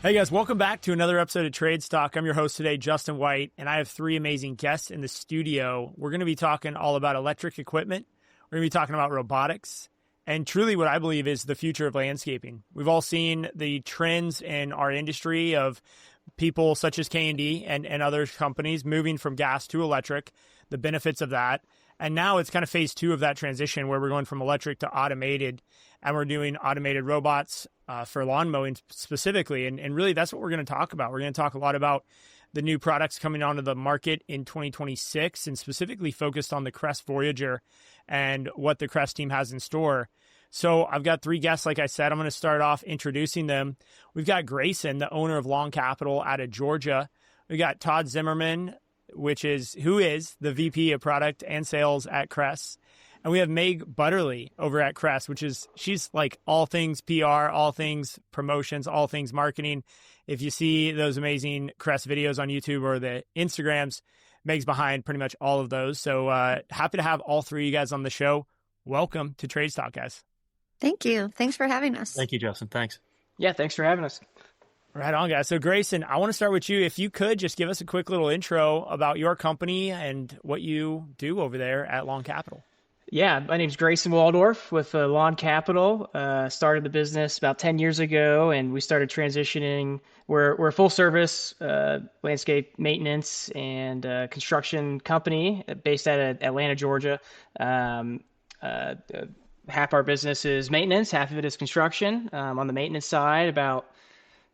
Hey guys, welcome back to another episode of Trade Stock. I'm your host today, Justin White, and I have three amazing guests in the studio. We're going to be talking all about electric equipment. We're going to be talking about robotics and truly what I believe is the future of landscaping. We've all seen the trends in our industry of people such as K&D and other companies moving from gas to electric, the benefits of that. And now it's kind of phase two of that transition where we're going from electric to automated, and we're doing automated robots for lawn mowing specifically. And really, that's what we're going to talk about. We're going to talk a lot about the new products coming onto the market in 2026 and specifically focused on the Kress Voyager and what the Kress team has in store. So I've got three guests, like I said. I'm going to start off introducing them. We've got Grayson, the owner of Lawn Capital out of Georgia. We got Todd Zimmerman, who is the VP of Product and Sales at Kress. And we have Butterley over at Kress, she's like all things PR, all things promotions, all things marketing. If you see those amazing Kress videos on YouTube or the Instagrams, Meg's behind pretty much all of those. So happy to have all three of you guys on the show. Welcome to Trade Stock, guys. Thank you. Thanks for having us. Thank you, Justin. Thanks. Yeah, thanks for having us. Right on, guys. So Grayson, I want to start with you. If you could just give us a quick little intro about your company and what you do over there at Lawn Capital. Yeah, my name's Greyson Walldorff with Lawn Capital. Started the business about 10 years ago, and we started transitioning. We're a full-service landscape maintenance and construction company based out of Atlanta, Georgia. Half our business is maintenance, half of it is construction. On the maintenance side, about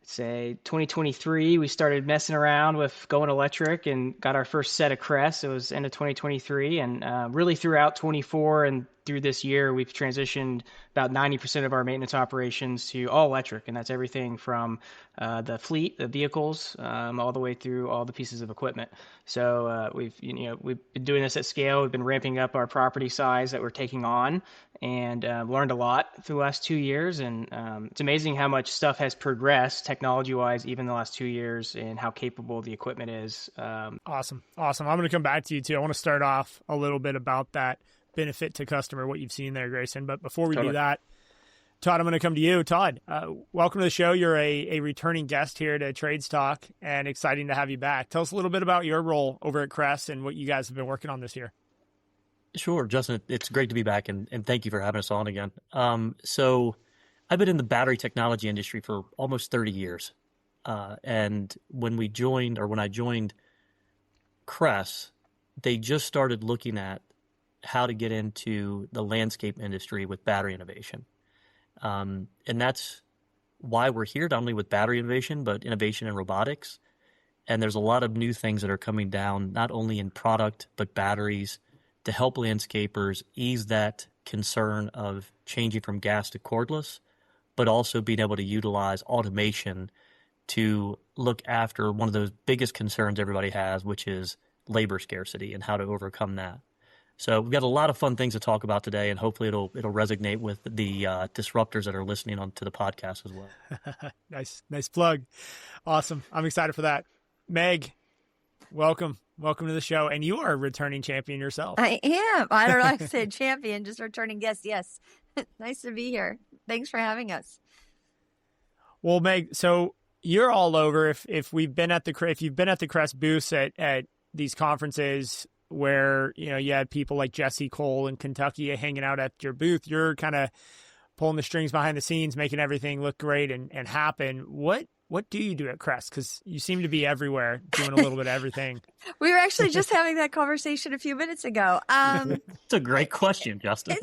say 2023, we started messing around with going electric and got our first set of Kress. It was end of 2023, and really throughout 24 and through this year, we've transitioned about 90% of our maintenance operations to all electric, and that's everything from the fleet, the vehicles, all the way through all the pieces of equipment. So we've been doing this at scale. We've been ramping up our property size that we're taking on, and learned a lot through the last 2 years. And it's amazing how much stuff has progressed technology-wise, even the last 2 years, and how capable the equipment is. Awesome. I'm going to come back to you too. I want to start off a little bit about that benefit to customer, what you've seen there, Grayson. But before we do that, Todd, I'm going to come to you. Todd, welcome to the show. You're a returning guest here to Trade Stock, and exciting to have you back. Tell us a little bit about your role over at Kress and what you guys have been working on this year. Sure, Justin. It's great to be back, and thank you for having us on again. So I've been in the battery technology industry for almost 30 years. And when I joined Kress, they just started looking at how to get into the landscape industry with battery innovation. And that's why we're here, not only with battery innovation, but innovation in robotics. And there's a lot of new things that are coming down, not only in product, but batteries, to help landscapers ease that concern of changing from gas to cordless, but also being able to utilize automation to look after one of those biggest concerns everybody has, which is labor scarcity and how to overcome that. So we've got a lot of fun things to talk about today, and hopefully it'll resonate with the disruptors that are listening on to the podcast as well. Nice plug. Awesome. I'm excited for that. Meg, welcome to the show. And you are a returning champion yourself. I am. I don't like to say champion, just returning guest. Yes. Nice to be here. Thanks for having us. Well, Meg, so you're all over. If you've been at the Kress booths at these conferences where, you had people like Jesse Cole in Kentucky hanging out at your booth, you're kind of pulling the strings behind the scenes, making everything look great and happen. What do you do at Kress? Because you seem to be everywhere, doing a little bit of everything. We were actually just having that conversation a few minutes ago. It's a great question, Justin.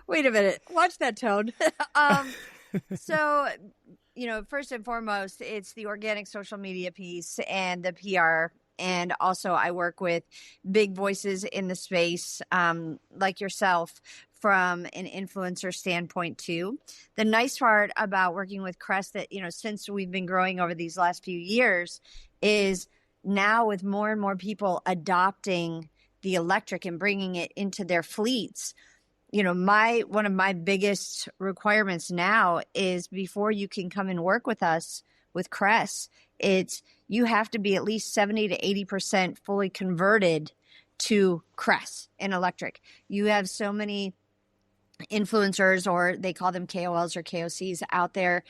Wait a minute. Watch that tone. So, first and foremost, it's the organic social media piece and the PR. And also I work with big voices in the space, like yourself, from an influencer standpoint too. The nice part about working with Kress that, since we've been growing over these last few years, is now with more and more people adopting the electric and bringing it into their fleets, one of my biggest requirements now is before you can come and work with us with Kress, you have to be at least 70 to 80% fully converted to Kress in electric. You have so many influencers, or they call them KOLs or KOCs out there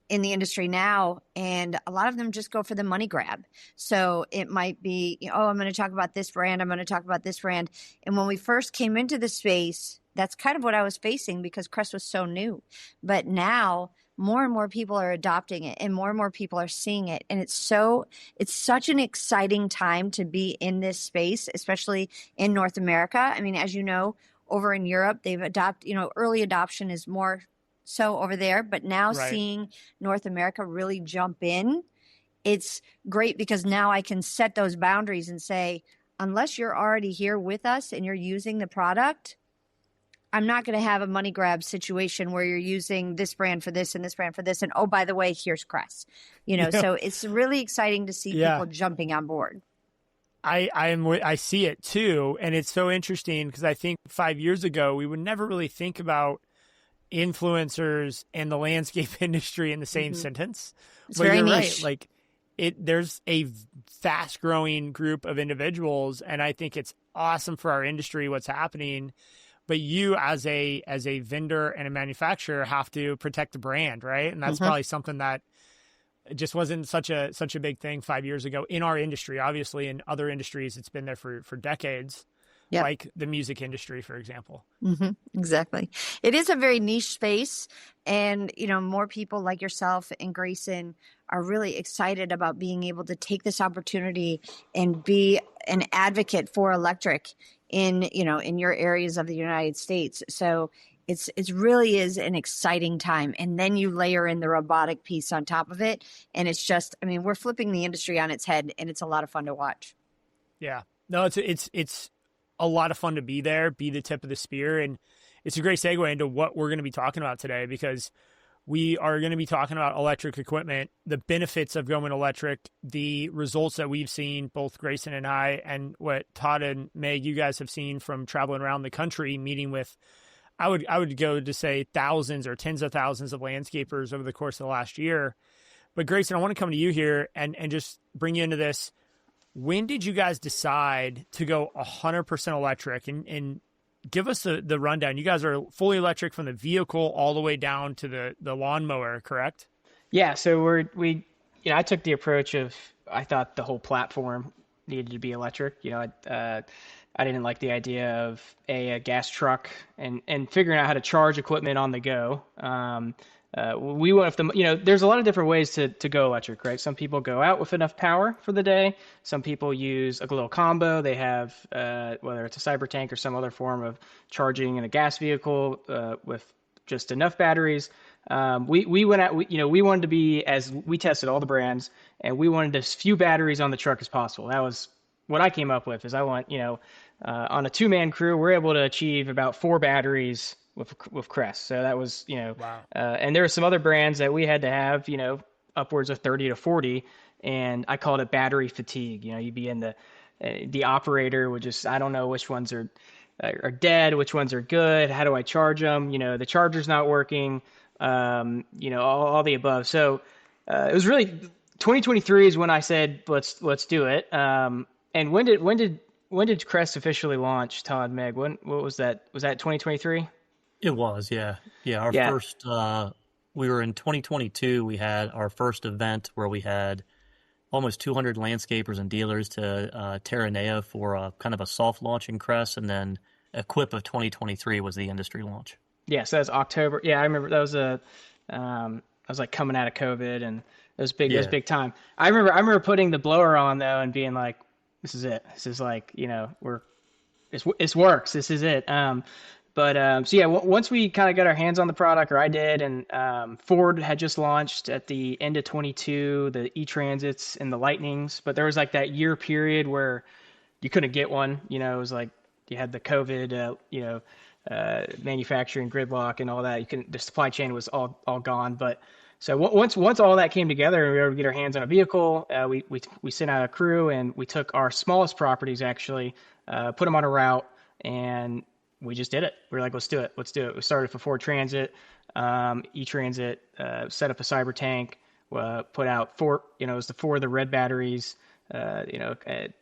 in the industry now, and a lot of them just go for the money grab. So it might be, oh, I'm going to talk about this brand. I'm going to talk about this brand. And when we first came into the space, that's kind of what I was facing because Kress was so new. But now more and more people are adopting it and more people are seeing it. And it's such an exciting time to be in this space, especially in North America. I mean, as you know, over in Europe, they've adopted, early adoption is more so over there, but now seeing North America really jump in, it's great because now I can set those boundaries and say, unless you're already here with us and you're using the product, I'm not going to have a money grab situation where you're using this brand for this and this brand for this. And oh, by the way, here's Kress. So it's really exciting to see people jumping on board. I see it too. And it's so interesting because I think 5 years ago, we would never really think about influencers and the landscape industry in the same sentence. It's very niche. Right. Like there's a fast growing group of individuals. And I think it's awesome for our industry, what's happening. But you as a vendor and a manufacturer have to protect the brand, right? And that's probably something that just wasn't such a big thing 5 years ago in our industry. Obviously, in other industries, it's been there for decades, like the music industry, for example. Exactly. It is a very niche space. And, more people like yourself and Grayson are really excited about being able to take this opportunity and be an advocate for electric in your areas of the United States. So it's really is an exciting time. And then you layer in the robotic piece on top of it. And it's just, we're flipping the industry on its head and it's a lot of fun to watch. Yeah, no, it's a lot of fun to be there, be the tip of the spear. And it's a great segue into what we're going to be talking about today, because we are going to be talking about electric equipment, the benefits of going electric, the results that we've seen, both Grayson and I, and what Todd and Meg, you guys have seen from traveling around the country, meeting with, I would go to say thousands or tens of thousands of landscapers over the course of the last year. But Grayson, I want to come to you here and just bring you into this. When did you guys decide to go 100% electric? And give us the rundown. You guys are fully electric from the vehicle all the way down to the lawnmower, correct? Yeah. So I took the approach of, I thought the whole platform needed to be electric. I didn't like the idea of a gas truck and figuring out how to charge equipment on the go. We went with there's a lot of different ways to go electric, right? Some people go out with enough power for the day. Some people use a little combo. They have, whether it's a cyber tank or some other form of charging in a gas vehicle, with just enough batteries. We went out, we wanted to be, as we tested all the brands, and we wanted as few batteries on the truck as possible. That was what I came up with, is I want, on a 2-man crew, we're able to achieve about 4 batteries with Kress. So that was, wow. And there were some other brands that we had to have, upwards of 30 to 40. And I called it battery fatigue. You'd be in the operator would just, I don't know which ones are dead, which ones are good. How do I charge them? The charger's not working, all the above. So it was really 2023 is when I said, let's do it. And when did Kress officially launch, Todd, Meg? What was that? Was that 2023? It was, yeah. Our first, we were in 2022. We had our first event where we had almost 200 landscapers and dealers to Terranea for a kind of a soft launch in Kress, and then Equip of 2023 was the industry launch. Yeah, so that's October. Yeah, I remember that was I was like coming out of COVID, and it was big. Yeah. It was big time. I remember putting the blower on though and being like, "This is it. This is like, it works. This is it." Once we kind of got our hands on the product, or I did, and Ford had just launched at the end of 22, the E-Transits and the Lightnings, but there was like that year period where you couldn't get one. It was like you had the COVID, manufacturing gridlock and all that. The supply chain was all gone. But so once all that came together and we were able to get our hands on a vehicle, we sent out a crew and we took our smallest properties, actually, put them on a route, and we just did it. We were like, let's do it. We started for Ford Transit, E-Transit, set up a cyber tank, put out 4, it was the 4 of the red batteries,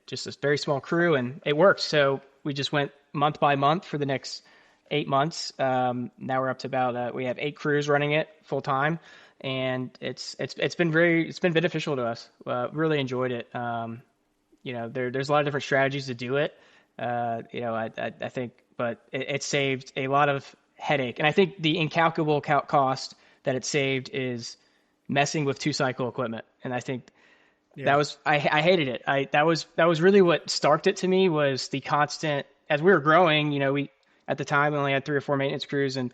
just a very small crew, and it worked. So we just went month by month for the next 8 months. Now we're up to about, we have 8 crews running it full time. and it's been beneficial to us. Really enjoyed it. There's a lot of different strategies to do it. I think, but it saved a lot of headache, and I think the incalculable cost that it saved is messing with 2-cycle equipment. And I think that was, I hated it. That was really what sparked it to me, was the constant, as we were growing, at the time we only had 3 or 4 maintenance crews, and,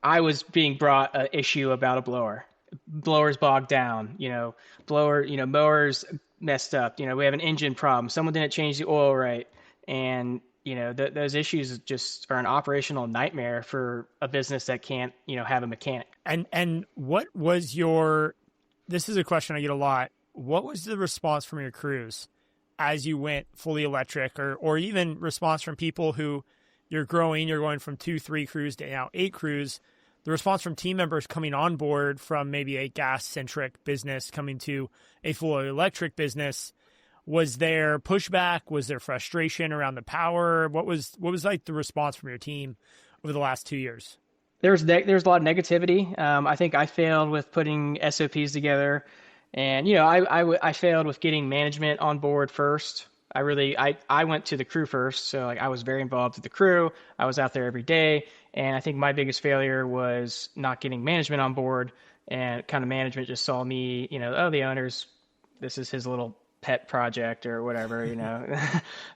I was being brought an issue about a blower. Blowers bogged down, mowers messed up, we have an engine problem. Someone didn't change the oil right. And, those issues just are an operational nightmare for a business that can't, have a mechanic. And what was this is a question I get a lot. What was the response from your crews as you went fully electric, or even response from people who you're going from 2, 3 crews to now 8 crews, the response from team members coming on board from maybe a gas-centric business coming to a fully electric business? Was there pushback? Was there frustration around the power? What was like the response from your team over the last 2 years? There's a lot of negativity. I think I failed with putting SOPs together, and I failed with getting management on board first. I went to the crew first, so I was very involved with the crew. I was out there every day, and I think my biggest failure was not getting management on board. And kind of management just saw me, the owner's, this is his little pet project or whatever,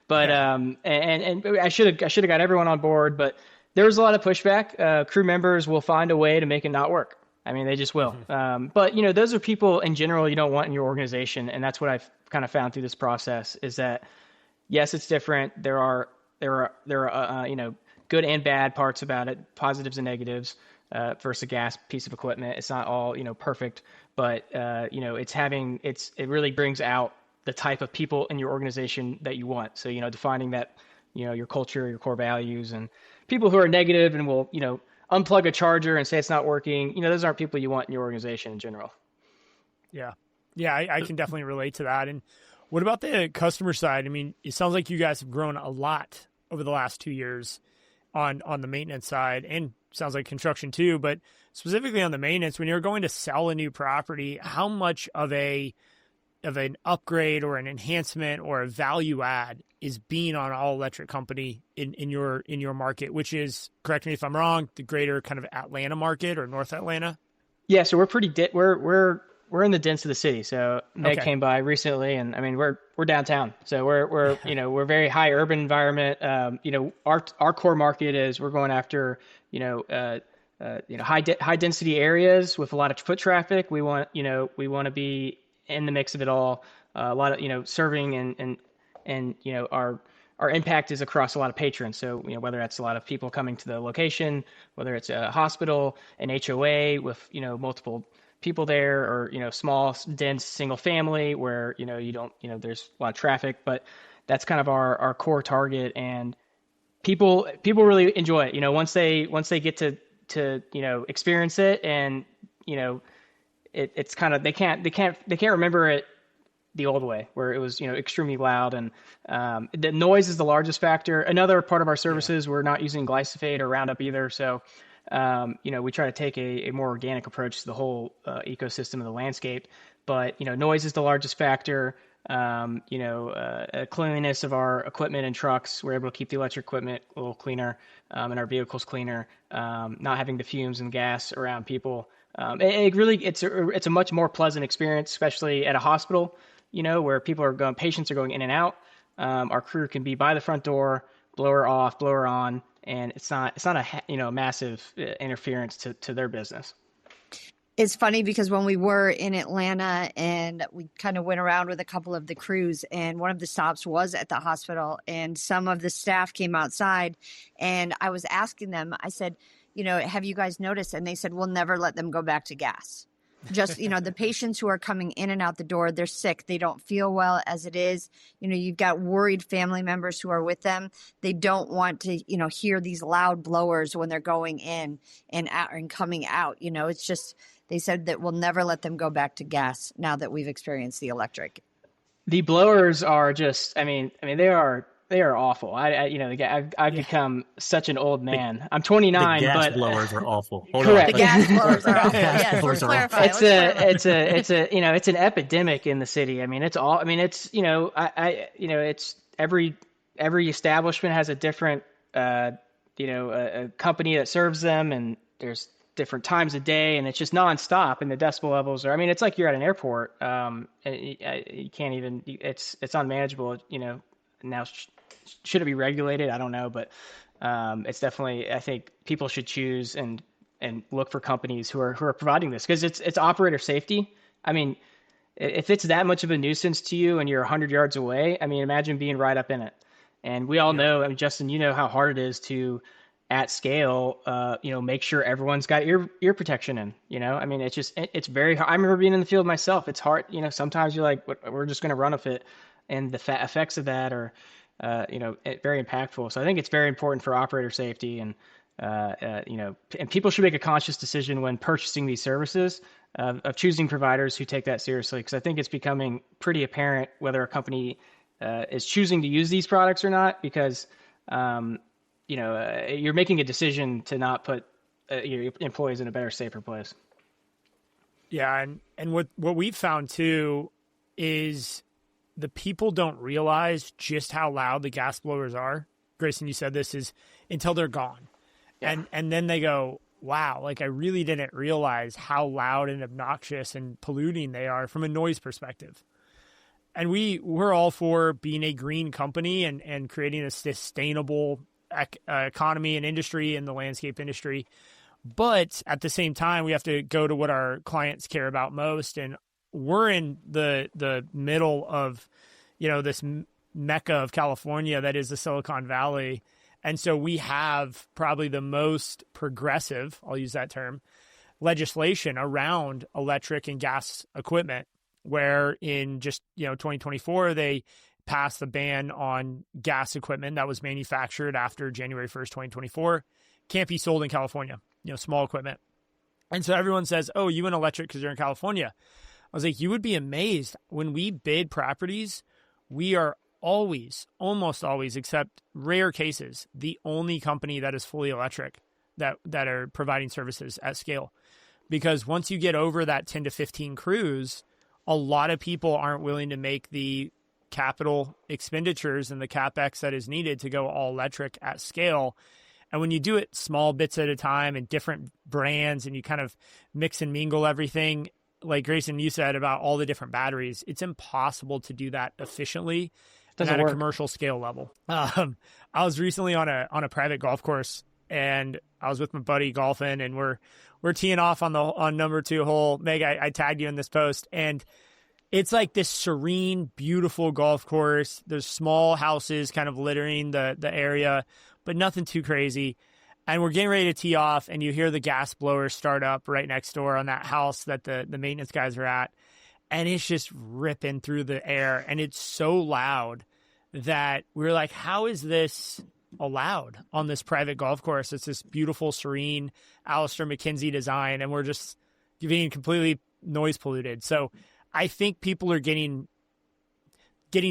but and I should have got everyone on board, but there was a lot of pushback. Crew members will find a way to make it not work. I mean, they just will. But those are people in general you don't want in your organization, and that's what I've kind of found through this process, is that yes, it's different. There are good and bad parts about it, positives and negatives, versus a gas piece of equipment. It's not all perfect, but it really brings out the type of people in your organization that you want. So, defining that, your culture, your core values, and people who are negative and will, unplug a charger and say it's not working, those aren't people you want in your organization in general. Yeah. Yeah. I can definitely relate to that. And what about the customer side? I mean, it sounds like you guys have grown a lot over the last 2 years on the maintenance side, and sounds like construction too, but specifically on the maintenance, when you're going to sell a new property, how much of an upgrade or an enhancement or a value add is being on all electric company in your market, which is, correct me if I'm wrong, the greater kind of Atlanta market or North Atlanta? Yeah. So we're pretty, we're in the dense of the city. So Meg came by recently, and I mean, we're downtown. So we're we're very high urban environment. Our core market is, we're going after, high density areas with a lot of foot traffic. We want to be in the mix of it all. A lot of, serving and our impact is across a lot of patrons. So, whether that's a lot of people coming to the location, whether it's a hospital, an HOA with, multiple people there, or, small, dense single family where, you don't, there's a lot of traffic, but that's kind of our core target. And people really enjoy it. Once they get to experience it, and, it's kind of, they can't remember it the old way, where it was, extremely loud, and the noise is the largest factor. Another part of our services, we're not using glyphosate or Roundup either. So, we try to take a more organic approach to the whole ecosystem of the landscape. But, noise is the largest factor. Cleanliness of our equipment and trucks. We're able to keep the electric equipment a little cleaner, and our vehicles cleaner, not having the fumes and gas around people. It's a much more pleasant experience, especially at a hospital, where patients are going in and out. Our crew can be by the front door, blower off, blower on, and it's not a massive interference to their business. It's funny because when we were in Atlanta and we kind of went around with a couple of the crews, and one of the stops was at the hospital, and some of the staff came outside, and I was asking them, I said, have you guys noticed? And they said, we'll never let them go back to gas. Just, the patients who are coming in and out the door, they're sick. They don't feel well as it is. You've got worried family members who are with them. They don't want to, hear these loud blowers when they're going in and out and coming out. It's just, they said that we'll never let them go back to gas now that we've experienced the electric. The blowers are just, they are they are awful. I've become such an old man. I'm 29, the gas but blowers are awful. Hold correct. on. The gas blowers are awful. Gas Yes, blowers let's are clarify. awful. It's an epidemic in the city. I mean, it's it's every establishment has a different a company that serves them, and there's different times a day, and it's just nonstop. And the decibel levels are, I mean, it's like you're at an airport. And you can't even, it's unmanageable. Now should it be regulated? I don't know, but it's definitely, I think people should choose and look for companies who are providing this, because it's operator safety. I mean, if it's that much of a nuisance to you and you're 100 yards away, I mean, imagine being right up in it. And we all know, I mean, Justin, you know how hard it is to, at scale, make sure everyone's got ear protection in, I mean, it's very hard. I remember being in the field myself. It's hard. Sometimes you're like, we're just going to run with it. And the effects of that are, very impactful. So I think it's very important for operator safety, and people should make a conscious decision when purchasing these services of choosing providers who take that seriously. Because I think it's becoming pretty apparent whether a company is choosing to use these products or not, because you're making a decision to not put your employees in a better, safer place. Yeah, and what we've found too is the people don't realize just how loud the gas blowers are. Grayson, you said this is until they're gone. Yeah. And then they go, wow, like I really didn't realize how loud and obnoxious and polluting they are from a noise perspective. And we're all for being a green company and creating a sustainable economy and industry in the landscape industry. But at the same time, we have to go to what our clients care about most. And we're in the middle of, this mecca of California that is the Silicon Valley. And so we have probably the most progressive, I'll use that term, legislation around electric and gas equipment, where in just, 2024, they passed the ban on gas equipment that was manufactured after January 1st, 2024. Can't be sold in California, small equipment. And so everyone says, oh, you went electric because you're in California. I was like, you would be amazed. When we bid properties, we are almost always, except rare cases, the only company that is fully electric that are providing services at scale. Because once you get over that 10 to 15 crews, a lot of people aren't willing to make the capital expenditures and the CapEx that is needed to go all electric at scale. And when you do it small bits at a time and different brands, and you kind of mix and mingle everything, like Grayson, you said about all the different batteries, it's impossible to do that efficiently and at a commercial scale level. I was recently on a private golf course, and I was with my buddy golfing, and we're teeing off on number 2 hole. Meg, I tagged you in this post, and it's like this serene, beautiful golf course. There's small houses kind of littering the area, but nothing too crazy. And we're getting ready to tee off, and you hear the gas blower start up right next door on that house that the maintenance guys are at. And it's just ripping through the air, and it's so loud that we're like, how is this allowed on this private golf course? It's this beautiful, serene Alistair McKenzie design, and we're just being completely noise polluted. So I think people are getting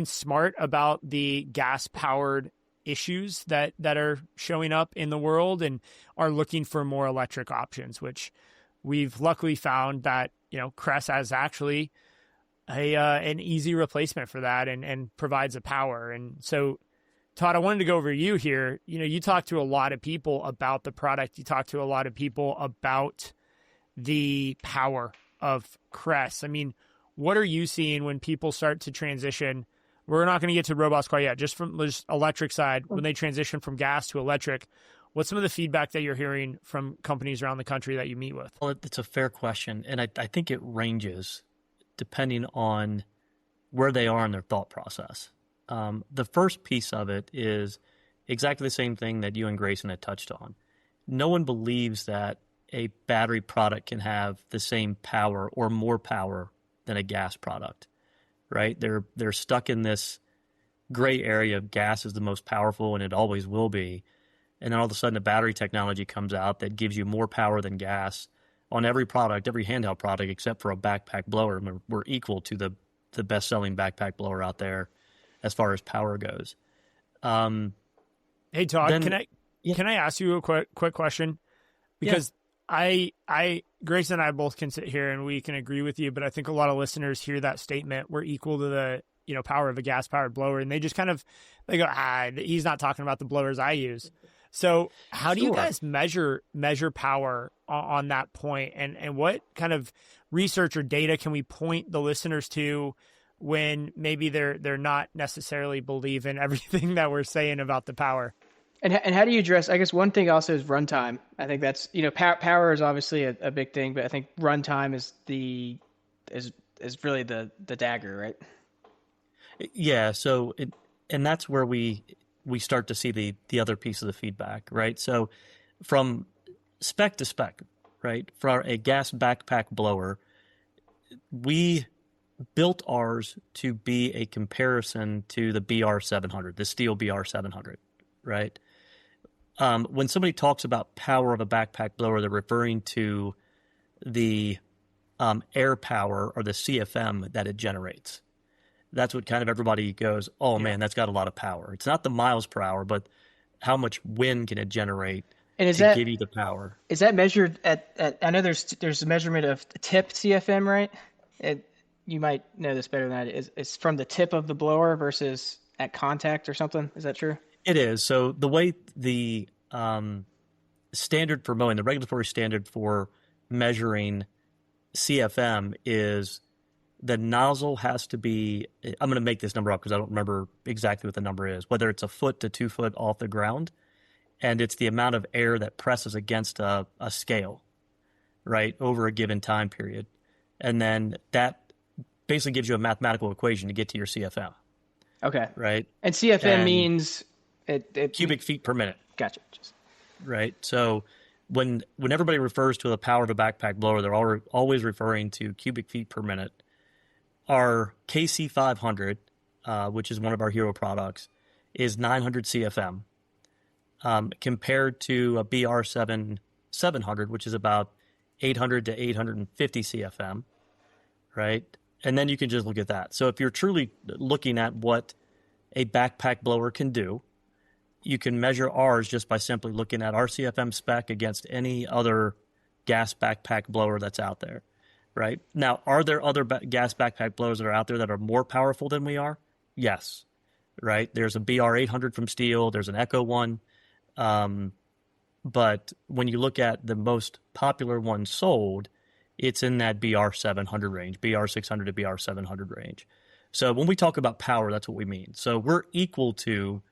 smart about the gas-powered issues that are showing up in the world, and are looking for more electric options, which we've luckily found that, Kress has actually an easy replacement for that, and provides the power. And so, Todd, I wanted to go over you here. You talk to a lot of people about the product. You talk to a lot of people about the power of Kress. I mean, what are you seeing when people start to transition? We're not going to get to robots quite yet, just from the electric side, when they transition from gas to electric. What's some of the feedback that you're hearing from companies around the country that you meet with? Well, it's a fair question, and I think it ranges depending on where they are in their thought process. The first piece of it is exactly the same thing that you and Grayson had touched on. No one believes that a battery product can have the same power or more power than a gas product, right? They're stuck in this gray area of gas is the most powerful, and it always will be. And then all of a sudden a battery technology comes out that gives you more power than gas on every product, every handheld product, except for a backpack blower. We're equal to the best-selling backpack blower out there as far as power goes. Hey Todd, then can I ask you a quick question? Because Grayson and I both can sit here and we can agree with you, but I think a lot of listeners hear that statement, we're equal to the power of a gas powered blower, and they just they go, he's not talking about the blowers I use. So how do you guys measure power on that point, and what kind of research or data can we point the listeners to when maybe they're not necessarily believing everything that we're saying about the power? And how do you address, I guess one thing also is runtime. I think that's, power is obviously a big thing, but I think runtime is really the dagger, right? Yeah. So and that's where we start to see the other piece of the feedback, right? So from spec to spec, right? For a gas backpack blower, we built ours to be a comparison to the BR700, the steel BR700, right? When somebody talks about power of a backpack blower, they're referring to the air power or the CFM that it generates. That's what kind of everybody goes, oh man, that's got a lot of power. It's not the miles per hour, but how much wind can it generate to give you the power? Is that measured at I know there's a measurement of tip CFM, right? You might know this better than I do. It's from the tip of the blower versus at contact or something. Is that true? It is. So the way the standard for mowing, the regulatory standard for measuring CFM is the nozzle has to be, I'm going to make this number up because I don't remember exactly what the number is, whether it's 1 foot to 2 foot off the ground, and it's the amount of air that presses against a scale, right, over a given time period. And then that basically gives you a mathematical equation to get to your CFM. Okay. Right? And CFM means... cubic feet per minute. Gotcha. Right? So when everybody refers to the power of a backpack blower, they're always referring to cubic feet per minute. Our KC500, which is one of our hero products, is 900 CFM, compared to a BR700, which is about 800 to 850 CFM, right? And then you can just look at that. So if you're truly looking at what a backpack blower can do, you can measure ours just by simply looking at our CFM spec against any other gas backpack blower that's out there. Right? Now, are there other gas backpack blowers that are out there that are more powerful than we are? Yes. Right? There's a BR800 from Steel. There's an Echo one. But when you look at the most popular one sold, it's in that BR700 range, BR600 to BR700 range. So when we talk about power, that's what we mean. So we're equal to,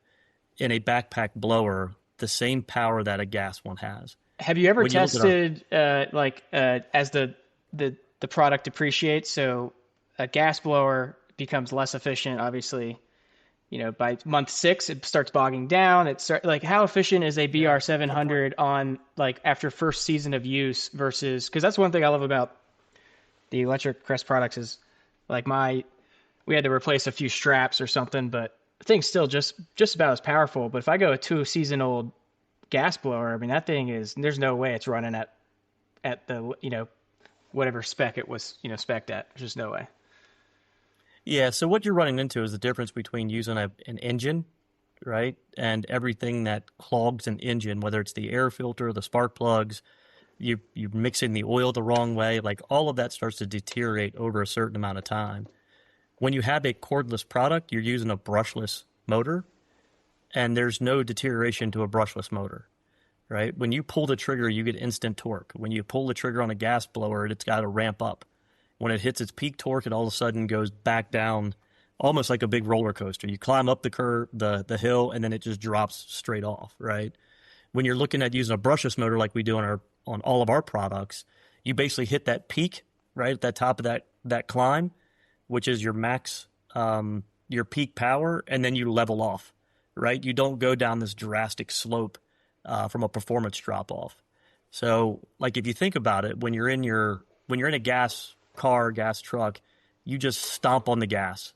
in a backpack blower, the same power that a gas one has. Have you ever tested, as the product depreciates, so a gas blower becomes less efficient, obviously, by month 6, it starts bogging down. How efficient is a BR700 on after first season of use versus, because that's one thing I love about the electric Kress products is we had to replace a few straps or something, but the thing's still just about as powerful. But if I go a 2-season-old gas blower, I mean, that thing there's no way it's running at the, whatever spec it was, spec'd at. There's just no way. Yeah, so what you're running into is the difference between using an engine, right, and everything that clogs an engine, whether it's the air filter, the spark plugs, you're mixing the oil the wrong way, all of that starts to deteriorate over a certain amount of time. When you have a cordless product, you're using a brushless motor, and there's no deterioration to a brushless motor, right? When you pull the trigger, you get instant torque. When you pull the trigger on a gas blower, it's got to ramp up. When it hits its peak torque, it all of a sudden goes back down, almost like a big roller coaster. You climb up the hill, and then it just drops straight off, right? When you're looking at using a brushless motor like we do on all of our products, you basically hit that peak, right, at that top of that climb, which is your max, your peak power, and then you level off, right? You don't go down this drastic slope from a performance drop-off. So, if you think about it, when you're in a gas car, gas truck, you just stomp on the gas,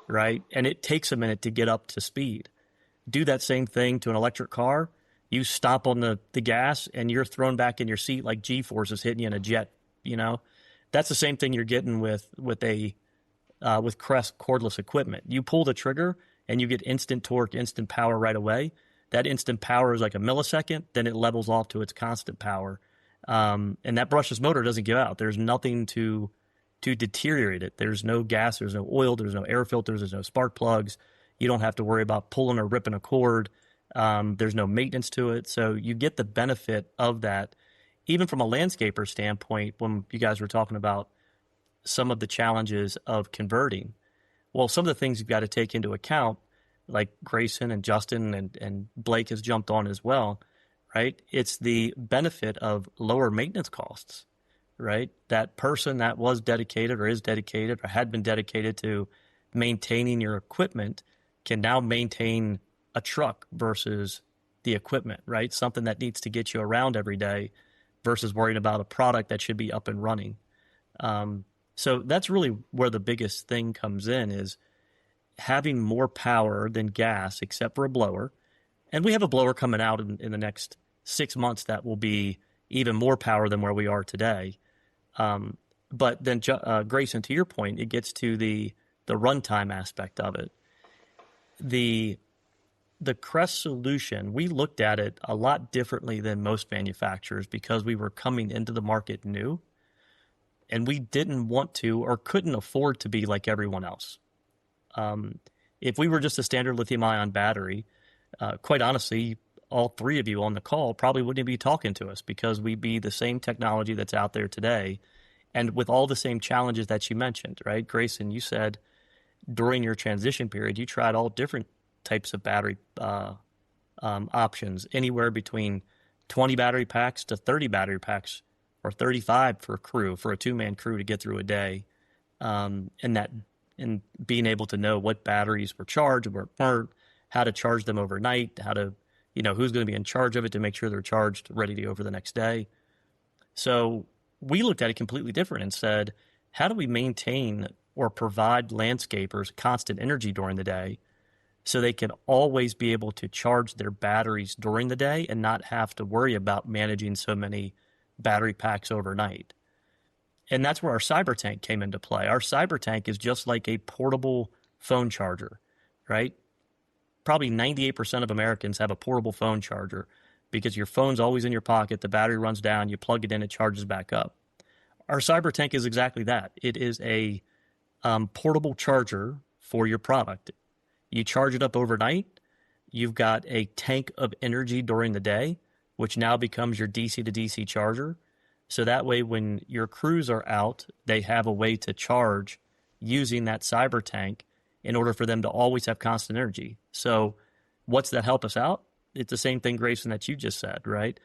right? And it takes a minute to get up to speed. Do that same thing to an electric car. You stomp on the gas, and you're thrown back in your seat like G-forces hitting you in a jet, That's the same thing you're getting with Kress cordless equipment. You pull the trigger, and you get instant torque, instant power right away. That instant power is like a millisecond, then it levels off to its constant power. And that brushless motor doesn't give out. There's nothing to deteriorate it. There's no gas, there's no oil, there's no air filters, there's no spark plugs. You don't have to worry about pulling or ripping a cord. There's no maintenance to it. So you get the benefit of that. Even from a landscaper standpoint, when you guys were talking about some of the challenges of converting, well, some of the things you've got to take into account, like Grayson and Justin and Blake has jumped on as well, right? It's the benefit of lower maintenance costs, right? That person that was dedicated or is dedicated or had been dedicated to maintaining your equipment can now maintain a truck versus the equipment, right? Something that needs to get you around every day versus worrying about a product that should be up and running. So that's really where the biggest thing comes in, is having more power than gas, except for a blower. And we have a blower coming out in the next 6 months that will be even more power than where we are today. But then, Grayson, to your point, it gets to the runtime aspect of it. The Kress solution, we looked at it a lot differently than most manufacturers because we were coming into the market new, and we didn't want to or couldn't afford to be like everyone else. If we were just a standard lithium-ion battery, quite honestly, all three of you on the call probably wouldn't be talking to us because we'd be the same technology that's out there today and with all the same challenges that you mentioned, right? Grayson, you said during your transition period, you tried all different types of battery options, anywhere between 20 battery packs to 30 battery packs or 35 for a crew, for a two-man crew to get through a day. And being able to know what batteries were charged, where weren't, how to charge them overnight, how to, who's going to be in charge of it to make sure they're charged, ready to go for the next day. So we looked at it completely different and said, how do we maintain or provide landscapers constant energy during the day so they can always be able to charge their batteries during the day and not have to worry about managing so many battery packs overnight? And that's where our cyber tank came into play. Our cyber tank is just like a portable phone charger, right? Probably 98% of Americans have a portable phone charger because your phone's always in your pocket, the battery runs down, you plug it in, it charges back up. Our cyber tank is exactly that. It is a portable charger for your product. You charge it up overnight, you've got a tank of energy during the day, which now becomes your DC to DC charger. So that way, when your crews are out, they have a way to charge using that cyber tank in order for them to always have constant energy. So what's that help us out? It's the same thing, Grayson, that you just said, right?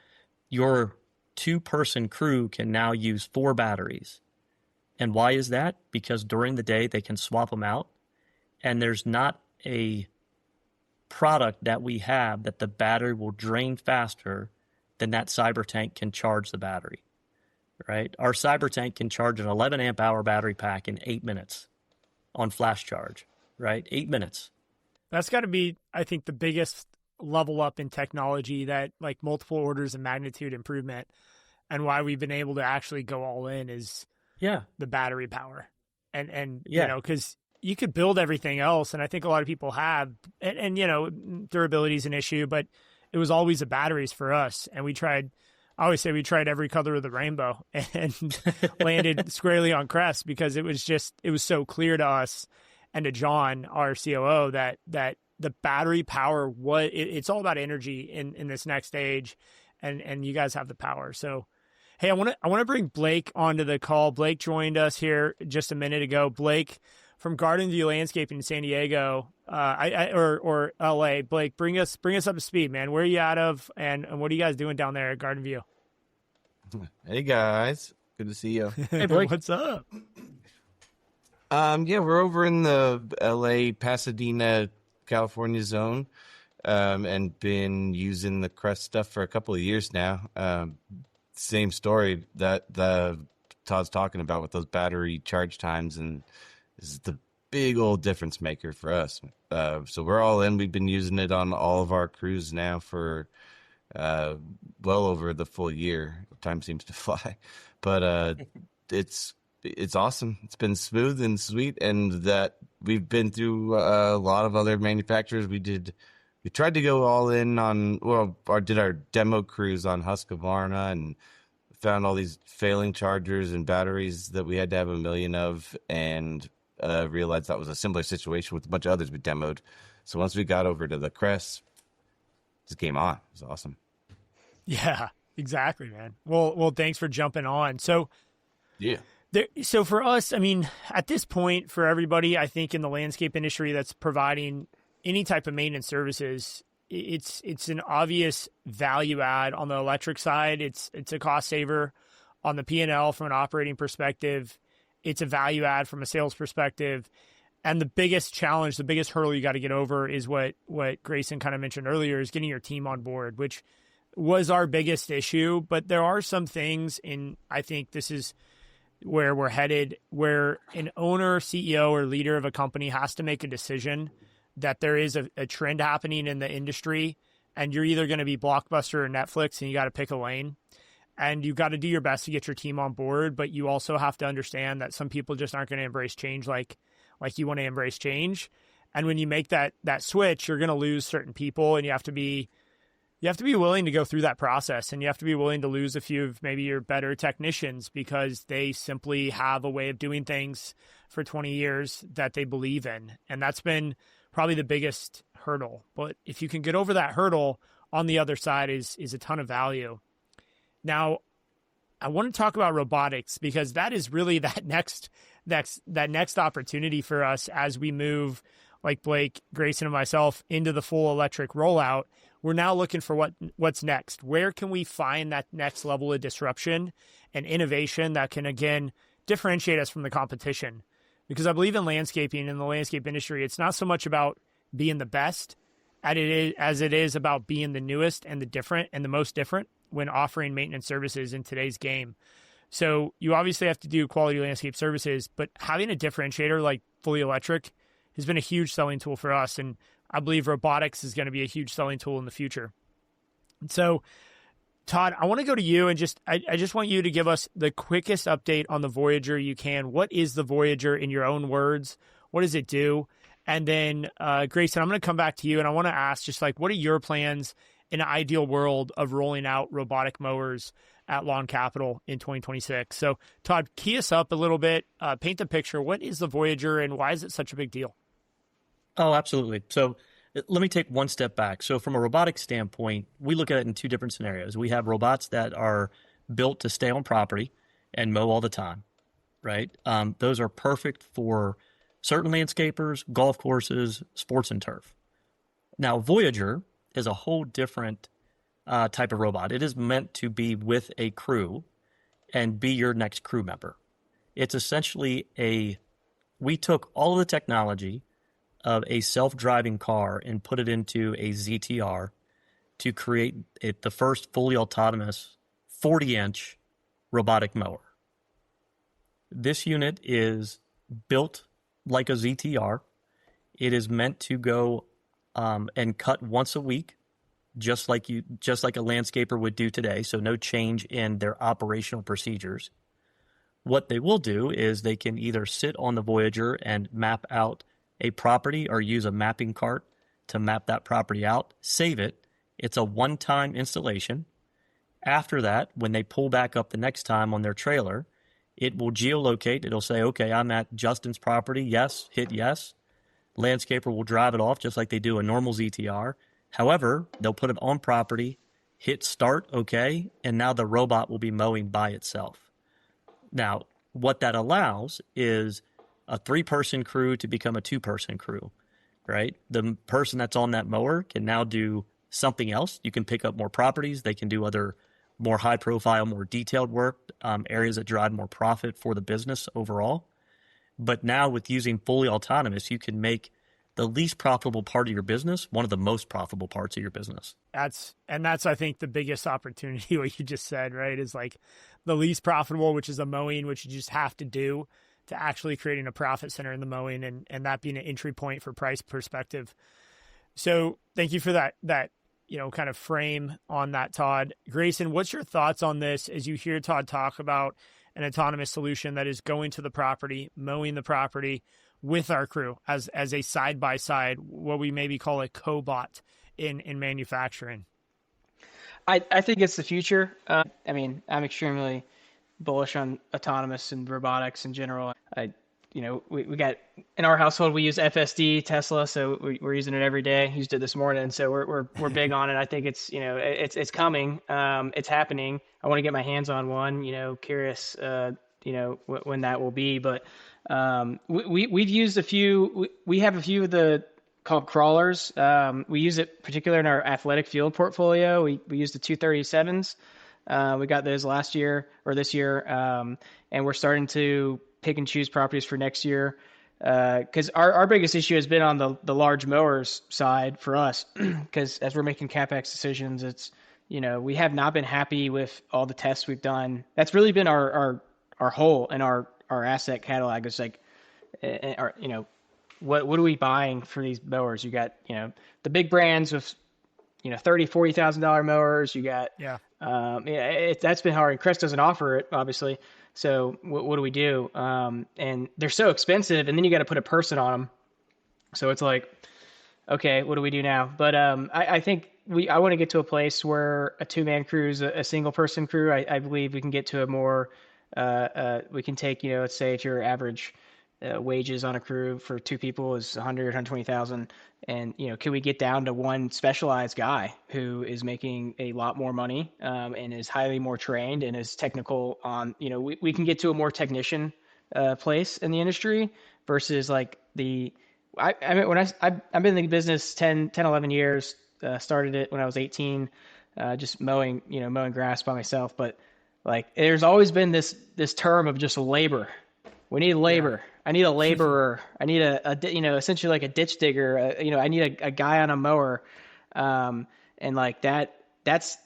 Your two-person crew can now use 4 batteries. And why is that? Because during the day, they can swap them out. And there's not a product that we have that the battery will drain faster than that cyber tank can charge the battery. Right? Our cyber tank can charge an 11 amp hour battery pack in 8 minutes on flash charge, right? 8 minutes. That's got to be, I think, the biggest level up in technology, that like multiple orders of magnitude improvement, and why we've been able to actually go all in is the battery power. And because you could build everything else, and I think a lot of people have, and durability is an issue, but it was always the batteries for us. And I always say we tried every color of the rainbow and landed squarely on Kress because it was so clear to us and to John, our COO, that the battery power, it's all about energy in this next stage, and you guys have the power. So, hey, I want to bring Blake onto the call. Blake joined us here just a minute ago. Blake from Garden View Landscaping in San Diego, or LA. Blake, bring us up to speed, man. Where are you out of, and what are you guys doing down there at Garden View? Hey guys, good to see you. Hey Blake, what's up? We're over in the LA, Pasadena, California zone, and been using the Kress stuff for a couple of years now. Same story that Todd's talking about with those battery charge times, and this is the big old difference maker for us. So we're all in. We've been using it on all of our crews now for well over the full year. Time seems to fly, but it's it's awesome. It's been smooth and sweet, and that we've been through a lot of other manufacturers. We tried to go all in on, did our demo cruise on Husqvarna and found all these failing chargers and batteries that we had to have 1 million of, and realized that was a similar situation with a bunch of others we demoed. So once we got over to the Kress, it's game on. It was awesome. Yeah, exactly, man. Well, thanks for jumping on. So, yeah. So for us, I mean, at this point, for everybody, I think in the landscape industry that's providing any type of maintenance services, it's an obvious value add on the electric side. It's a cost saver on the P&L from an operating perspective. It's a value add from a sales perspective. And the biggest challenge, the biggest hurdle you got to get over is what Grayson kind of mentioned earlier, is getting your team on board, which was our biggest issue. But there are some things, and I think this is where we're headed, where an owner, CEO, or leader of a company has to make a decision that there is a trend happening in the industry, and you're either going to be Blockbuster or Netflix, and you got to pick a lane, and you got to do your best to get your team on board. But you also have to understand that some people just aren't going to embrace change like you want to embrace change. And when you make that switch, you're going to lose certain people, and you have to be willing to go through that process, and you have to be willing to lose a few of maybe your better technicians because they simply have a way of doing things for 20 years that they believe in. And that's been probably the biggest hurdle. But if you can get over that hurdle, on the other side is a ton of value. Now, I want to talk about robotics because that is really that next opportunity for us as we move, like Blake, Grayson, and myself, into the full electric rollout. We're now looking for what's next. Where can we find that next level of disruption and innovation that can, again, differentiate us from the competition? Because I believe in landscaping, in the landscape industry, it's not so much about being the best as it is about being the newest and the different and the most different when offering maintenance services in today's game. So you obviously have to do quality landscape services, but having a differentiator like fully electric has been a huge selling tool for us. And I believe robotics is going to be a huge selling tool in the future. And so, Todd, I want to go to you and I just want you to give us the quickest update on the Voyager you can. What is the Voyager in your own words? What does it do? And then, Grayson, I'm going to come back to you, and I want to ask just like, what are your plans in an ideal world of rolling out robotic mowers at Lawn Capital in 2026? So, Todd, key us up a little bit, paint the picture. What is the Voyager, and why is it such a big deal? Oh, absolutely. So let me take one step back. So from a robotic standpoint, we look at it in two different scenarios. We have robots that are built to stay on property and mow all the time, right? Those are perfect for certain landscapers, golf courses, sports and turf. Now, Voyager is a whole different type of robot. It is meant to be with a crew and be your next crew member. It's essentially we took all of the technology of a self-driving car and put it into a ZTR to create the first fully autonomous 40-inch robotic mower. This unit is built like a ZTR. It is meant to go and cut once a week, just like a landscaper would do today, so no change in their operational procedures. What they will do is they can either sit on the Voyager and map out a property or use a mapping cart to map that property out, save it. It's a one-time installation. After that, when they pull back up the next time on their trailer, it will geolocate. It'll say, okay, I'm at Justin's property. Yes, hit yes. Landscaper will drive it off just like they do a normal ZTR. However, they'll put it on property, hit start, okay, and now the robot will be mowing by itself. Now, what that allows is a 3-person crew to become a 2-person crew, right? The person that's on that mower can now do something else. You can pick up more properties. They can do other more high profile, more detailed work, areas that drive more profit for the business overall. But now with using fully autonomous, you can make the least profitable part of your business one of the most profitable parts of your business. That's I think the biggest opportunity, what you just said, right? Is like the least profitable, which is a mowing, which you just have to do, to actually creating a profit center in the mowing and that being an entry point for price perspective. So thank you for that kind of frame on that, Todd. Grayson, what's your thoughts on this as you hear Todd talk about an autonomous solution that is going to the property, mowing the property with our crew as a side-by-side, what we maybe call a cobot in manufacturing? I think it's the future. I mean, I'm extremely bullish on autonomous and robotics in general. We got in our household, we use FSD Tesla, so we're using it every day. Used it this morning, so we're big on it. I think it's it's coming, it's happening. I want to get my hands on one. Curious, when that will be. But we've used a few. We have a few of the called crawlers. We use it particularly in our athletic field portfolio. We use the 237s. We got those last year or this year, and we're starting to pick and choose properties for next year. Because our biggest issue has been on the large mowers side for us. Because as we're making CapEx decisions, it's we have not been happy with all the tests we've done. That's really been our hole in our asset catalog. It's like, what are we buying for these mowers? You got the big brands with $30,000-$40,000 mowers. You got that's been hard. And Kress doesn't offer it, obviously. So what do we do? And they're so expensive, and then you got to put a person on them. So it's like, okay, what do we do now? But I think I want to get to a place where a 2-man crew is a single person crew. I believe we can get to a more we can take let's say if your average wages on a crew for 2 people is 100, 120,000. And, can we get down to one specialized guy who is making a lot more money and is highly more trained and is technical on, we can get to a more technician place in the industry versus like I've been in the business 10, 11 years, started it when I was 18, just mowing grass by myself. But like, there's always been this term of just labor. We need labor. Yeah. I need a laborer. I need essentially like a ditch digger. I need a guy on a mower. And like that's,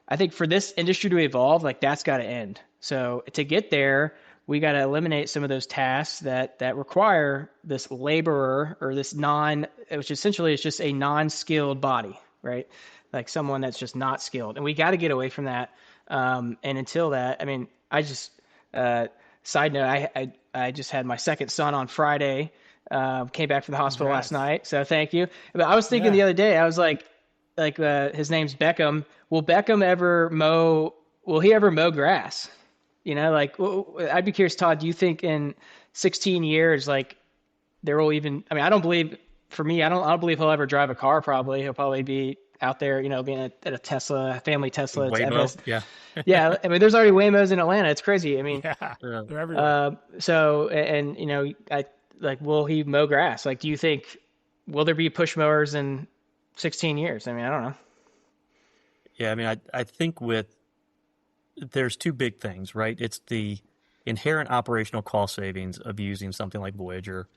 I think for this industry to evolve, like that's got to end. So to get there, we got to eliminate some of those tasks that require this laborer or this which essentially is just a non-skilled body, right? Like someone that's just not skilled. And we got to get away from that. And until that, I mean, side note, I just had my second son on Friday, came back from the hospital last night. So thank you. But I was thinking the other day, I was like his name's Beckham. Will he ever mow grass? I'd be curious, Todd, do you think in 16 years, like there will even, I mean, I don't believe he'll ever drive a car. Probably. He'll probably be out there, being at a Tesla, family Tesla. Waymo, yeah. Yeah. I mean, there's already Waymos in Atlanta. It's crazy. I mean, they're everywhere. Will he mow grass? Like, do you think, will there be push mowers in 16 years? I mean, I don't know. Yeah. I mean, I think there's 2 big things, right? It's the inherent operational cost savings of using something like Voyager,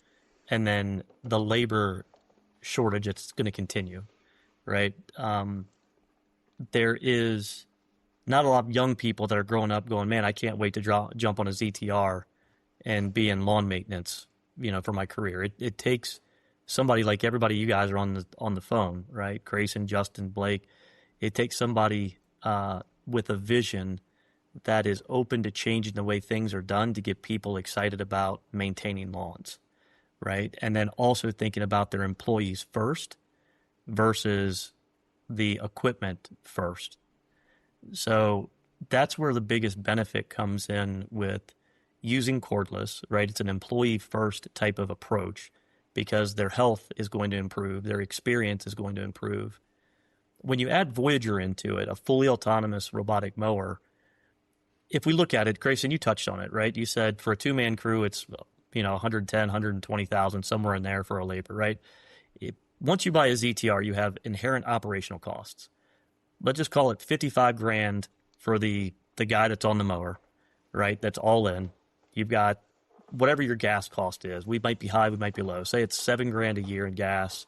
and then the labor shortage that's going to continue. Right. There is not a lot of young people that are growing up going, man, I can't wait to jump on a ZTR and be in lawn maintenance, for my career. It takes somebody like everybody you guys are on the phone, right? Grayson, Justin, Blake. It takes somebody with a vision that is open to changing the way things are done to get people excited about maintaining lawns, right? And then also thinking about their employees first versus the equipment first. So that's where the biggest benefit comes in with using cordless, right? It's an employee first type of approach because their health is going to improve, their experience is going to improve. When you add Voyager into it, a fully autonomous robotic mower, if we look at it, Grayson, you touched on it, right? You said for a 2-man crew, it's 110, 120,000, somewhere in there for a labor, right? Once you buy a ZTR, you have inherent operational costs. Let's just call it $55,000 for the guy that's on the mower, right? That's all in. You've got whatever your gas cost is. We might be high, we might be low. Say it's $7,000 a year in gas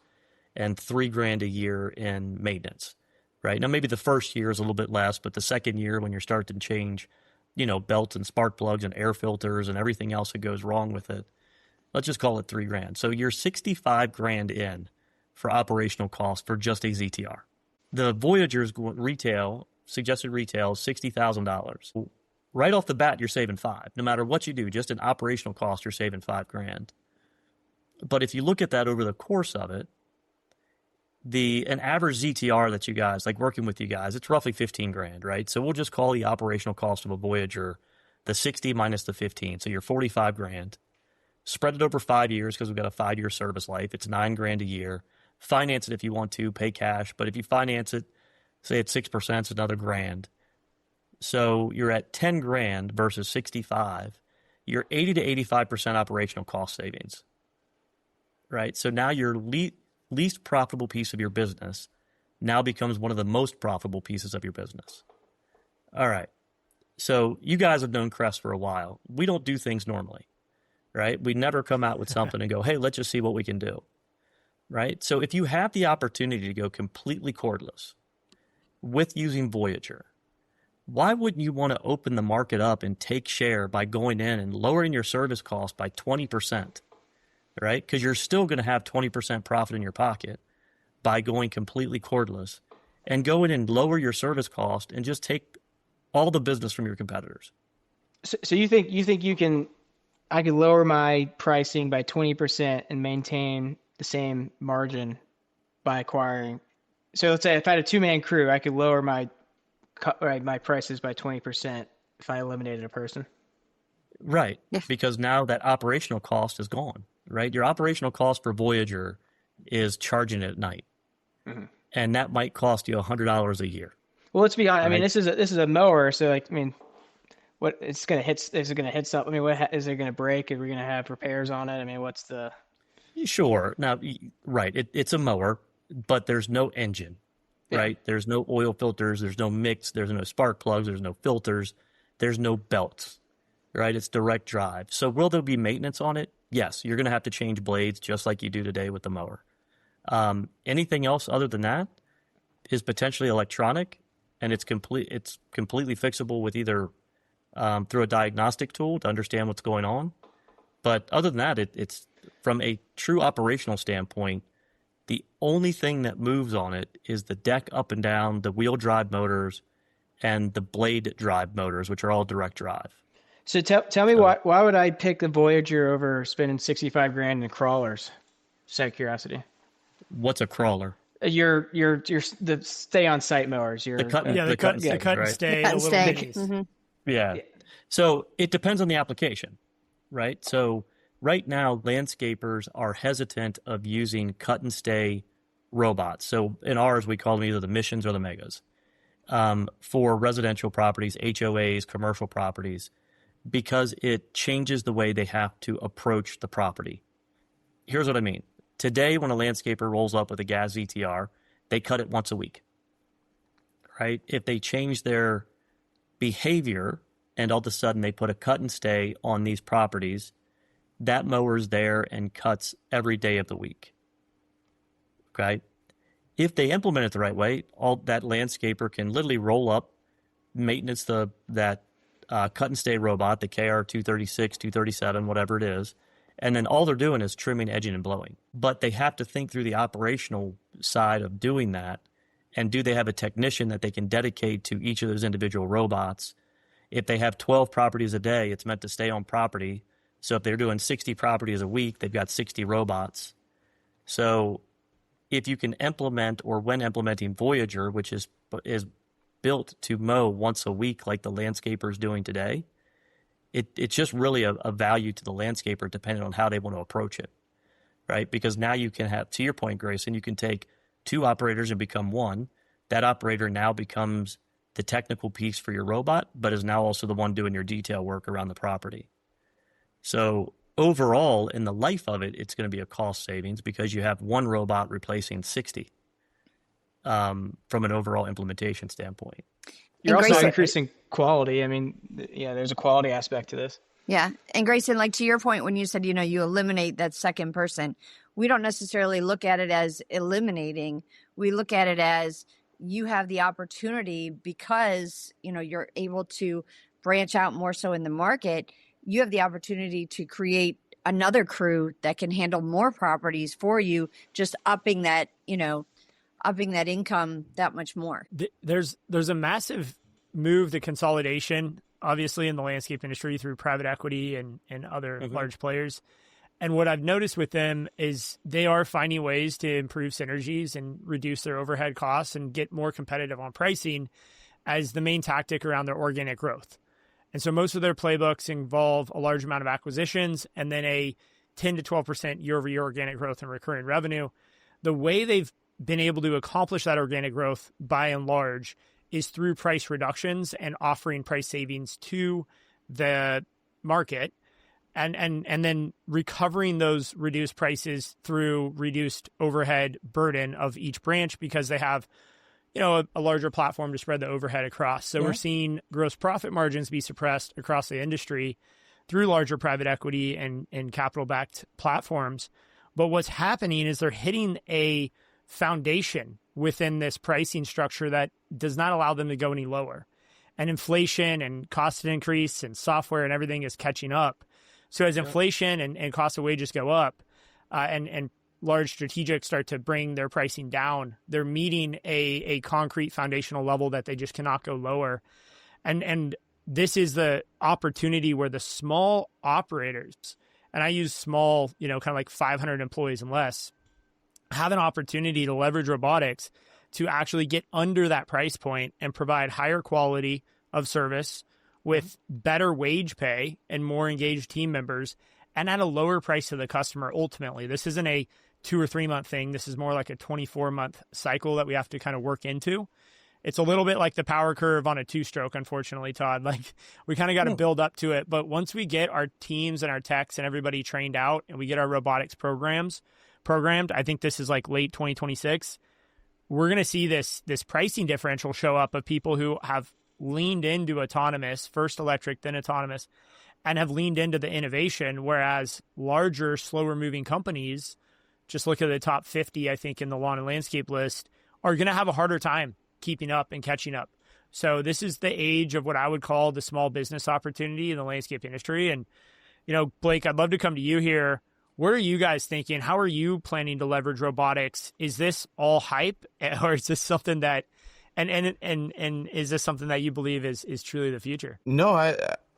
and $3,000 a year in maintenance, right? Now maybe the first year is a little bit less, but the second year when you're starting to change, belts and spark plugs and air filters and everything else that goes wrong with it, let's just call it $3,000. So you're $65,000 in for operational costs for just a ZTR. The Voyager's suggested retail is $60,000. right off the bat, you're saving $5. No matter what you do, just an operational cost, you're saving $5,000. But if you look at that over the course of it, an average ZTR that you guys, like working with you guys, it's roughly $15,000, right? So we'll just call the operational cost of a Voyager the 60 minus the 15. So you're $45,000. Spread it over 5 years because we've got a 5-year service life. It's $9,000 a year. Finance it if you want to, pay cash. But if you finance it, say it's 6%, it's another $1,000. So you're at $10,000 versus 65. You're 80 to 85% operational cost savings, right? So now your least profitable piece of your business now becomes one of the most profitable pieces of your business. All right. So you guys have known Kress for a while. We don't do things normally, right? We never come out with something and go, hey, let's just see what we can do, right? So if you have the opportunity to go completely cordless with using Voyager, why wouldn't you want to open the market up and take share by going in and lowering your service cost by 20%, right? Because you're still going to have 20% profit in your pocket by going completely cordless, and go in and lower your service cost and just take all the business from your competitors. So you think I could lower my pricing by 20% and maintain the same margin by acquiring. So let's say if I had a 2-man crew, I could lower my prices by 20% if I eliminated a person. Right. Yeah. Because now that operational cost is gone, right? Your operational cost for Voyager is charging it at night. Mm-hmm. And that might cost you $100 a year. Well, let's be honest. Right? I mean, this is a mower, so like, I mean, what it's going to hit? Is it going to hit something? I mean, what is it going to break? Are we going to have repairs on it? I mean, what's the? Sure. Now, right, it's a mower, but there's no engine, right? There's no oil filters. There's no mix. There's no spark plugs. There's no filters. There's no belts, right? It's direct drive. So will there be maintenance on it? Yes, you're going to have to change blades just like you do today with the mower. Anything else other than that is potentially electronic, and it's completely fixable with either through a diagnostic tool to understand what's going on. But other than that, it's from a true operational standpoint, the only thing that moves on it is the deck up and down, the wheel drive motors, and the blade drive motors, which are all direct drive. So tell me why would I pick the Voyager over spending $65,000 in crawlers? Just out of curiosity. What's a crawler? Your the stay on site mowers. The cut and stay. Mm-hmm. Yeah. So it depends on the application, right? So right now, landscapers are hesitant of using cut and stay robots. So in ours, we call them either the missions or the megas for residential properties, HOAs, commercial properties, because it changes the way they have to approach the property. Here's what I mean. Today, when a landscaper rolls up with a gas ZTR, they cut it once a week, right? If they change their behavior and all of a sudden they put a cut and stay on these properties, that mower's there and cuts every day of the week, okay? If they implement it the right way, that landscaper can literally roll up, maintenance that cut and stay robot, the KR236, 237, whatever it is, and then all they're doing is trimming, edging, and blowing. But they have to think through the operational side of doing that. And do they have a technician that they can dedicate to each of those individual robots? If they have 12 properties a day, it's meant to stay on property. So if they're doing 60 properties a week, they've got 60 robots. So if you can implement, or when implementing Voyager, which is built to mow once a week like the landscaper is doing today, it's just really a value to the landscaper depending on how they want to approach it, right? Because now you can have, to your point, Grayson, you can take 2 operators and become one. That operator now becomes the technical piece for your robot, but is now also the one doing your detail work around the property. So overall, in the life of it, it's going to be a cost savings because you have one robot replacing 60 from an overall implementation standpoint. You're also increasing quality. I mean, there's a quality aspect to this. Yeah. And Grayson, like to your point, when you said, you eliminate that second person, we don't necessarily look at it as eliminating. We look at it as you have the opportunity because, you're able to branch out more so in the market. You have the opportunity to create another crew that can handle more properties for you, just upping that income that much more. There's a massive move to consolidation obviously, in the landscape industry through private equity and other Mm-hmm. large players. And what I've noticed with them is they are finding ways to improve synergies and reduce their overhead costs and get more competitive on pricing as the main tactic around their organic growth. And so most of their playbooks involve a large amount of acquisitions and then a 10 to 12% year-over-year organic growth in recurring revenue. The way they've been able to accomplish that organic growth by and large is through price reductions and offering price savings to the market and then recovering those reduced prices through reduced overhead burden of each branch because they have, a larger platform to spread the overhead across. So we're seeing gross profit margins be suppressed across the industry through larger private equity and capital-backed platforms. But what's happening is they're hitting a foundation within this pricing structure that does not allow them to go any lower. And inflation and cost increase and software and everything is catching up. So as inflation and cost of wages go up and large strategics start to bring their pricing down, they're meeting a concrete foundational level that they just cannot go lower. And this is the opportunity where the small operators, and I use small, kind of like 500 employees and less, have an opportunity to leverage robotics to actually get under that price point and provide higher quality of service with better wage pay and more engaged team members and at a lower price to the customer. Ultimately, this isn't a 2 or 3 month thing. This is more like a 24-month cycle that we have to kind of work into. It's a little bit like the power curve on a 2-stroke, unfortunately, Todd. Like we kind of got to build up to it. But once we get our teams and our techs and everybody trained out and we get our robotics programmed, I think this is like late 2026, we're going to see this pricing differential show up of people who have leaned into autonomous, first electric, then autonomous, and have leaned into the innovation, whereas larger, slower moving companies, just look at the top 50, I think, in the lawn and landscape list, are going to have a harder time keeping up and catching up. So this is the age of what I would call the small business opportunity in the landscape industry. And, Blake, I'd love to come to you here. What are you guys thinking? How are you planning to leverage robotics? Is this all hype, or is this something that, and is this something that you believe is truly the future? No,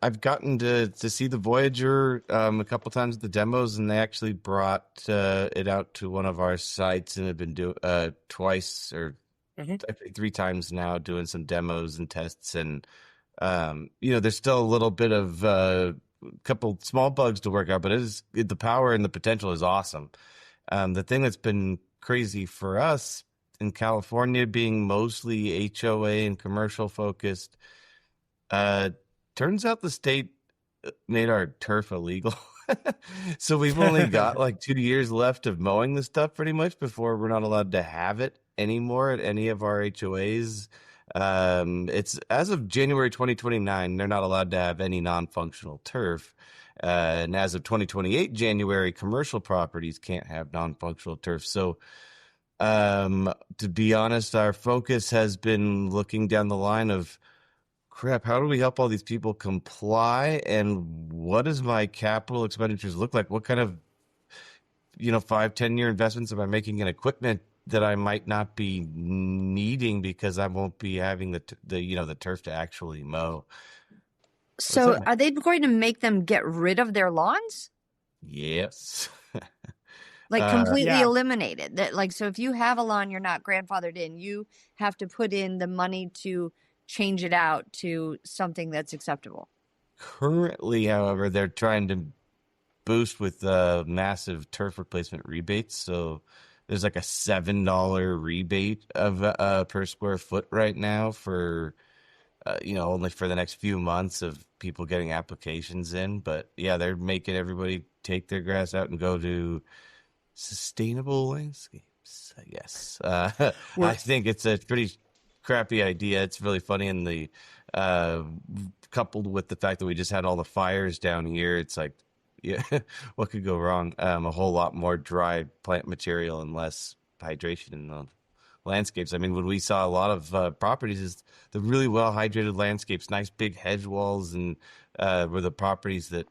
I've gotten to see the Voyager a couple times at the demos, and they actually brought it out to one of our sites and have been doing twice or I think 3 times now doing some demos and tests. And there's still a little bit of couple small bugs to work out, but the power and the potential is awesome. The thing that's been crazy for us in California, being mostly HOA and commercial focused, turns out the state made our turf illegal. So we've only got like 2 years left of mowing the stuff pretty much before we're not allowed to have it anymore at any of our HOAs. It's as of January 2029, they're not allowed to have any non-functional turf. And as of 2028, January, commercial properties can't have non-functional turf. So, to be honest, our focus has been looking down the line of, crap, how do we help all these people comply? And what does my capital expenditures look like? What kind of, 5-10 year investments am I making in equipment that I might not be needing because I won't be having the turf to actually mow? So are they going to make them get rid of their lawns? Yes. Like completely eliminated that. Like, so if you have a lawn, you're not grandfathered in, you have to put in the money to change it out to something that's acceptable. Currently, however, they're trying to boost with massive turf replacement rebates. So there's like a $7 rebate of per square foot right now for only for the next few months of people getting applications in. But yeah, they're making everybody take their grass out and go to sustainable landscapes, I guess. I think it's a pretty crappy idea. It's really funny, and the coupled with the fact that we just had all the fires down here, it's like, yeah, what could go wrong? A whole lot more dry plant material and less hydration in the landscapes. I mean, when we saw a lot of properties, is the really well hydrated landscapes, nice big hedge walls, and were the properties that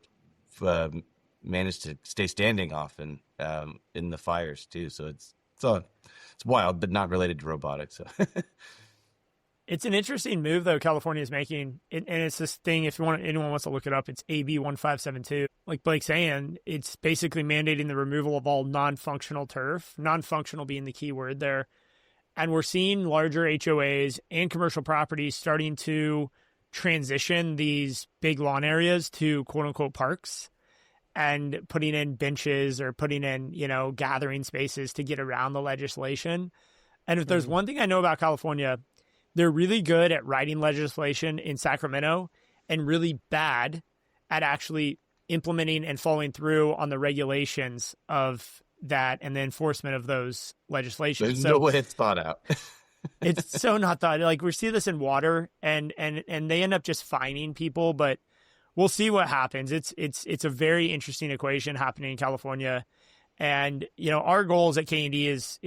managed to stay standing often in the fires too. So it's wild, but not related to robotics. So. It's an interesting move, though, California is making. And it's this thing, if anyone wants to look it up, it's AB 1572. Like Blake's saying, it's basically mandating the removal of all non-functional turf, non-functional being the key word there. And we're seeing larger HOAs and commercial properties starting to transition these big lawn areas to quote unquote parks and putting in benches or putting in, gathering spaces to get around the legislation. And if there's one thing I know about California, they're really good at writing legislation in Sacramento and really bad at actually implementing and following through on the regulations of that and the enforcement of those legislations. There's no way it's thought out. It's so not thought. Like we see this in water and they end up just fining people, but we'll see what happens. It's a very interesting equation happening in California. And, our goals at K&D is,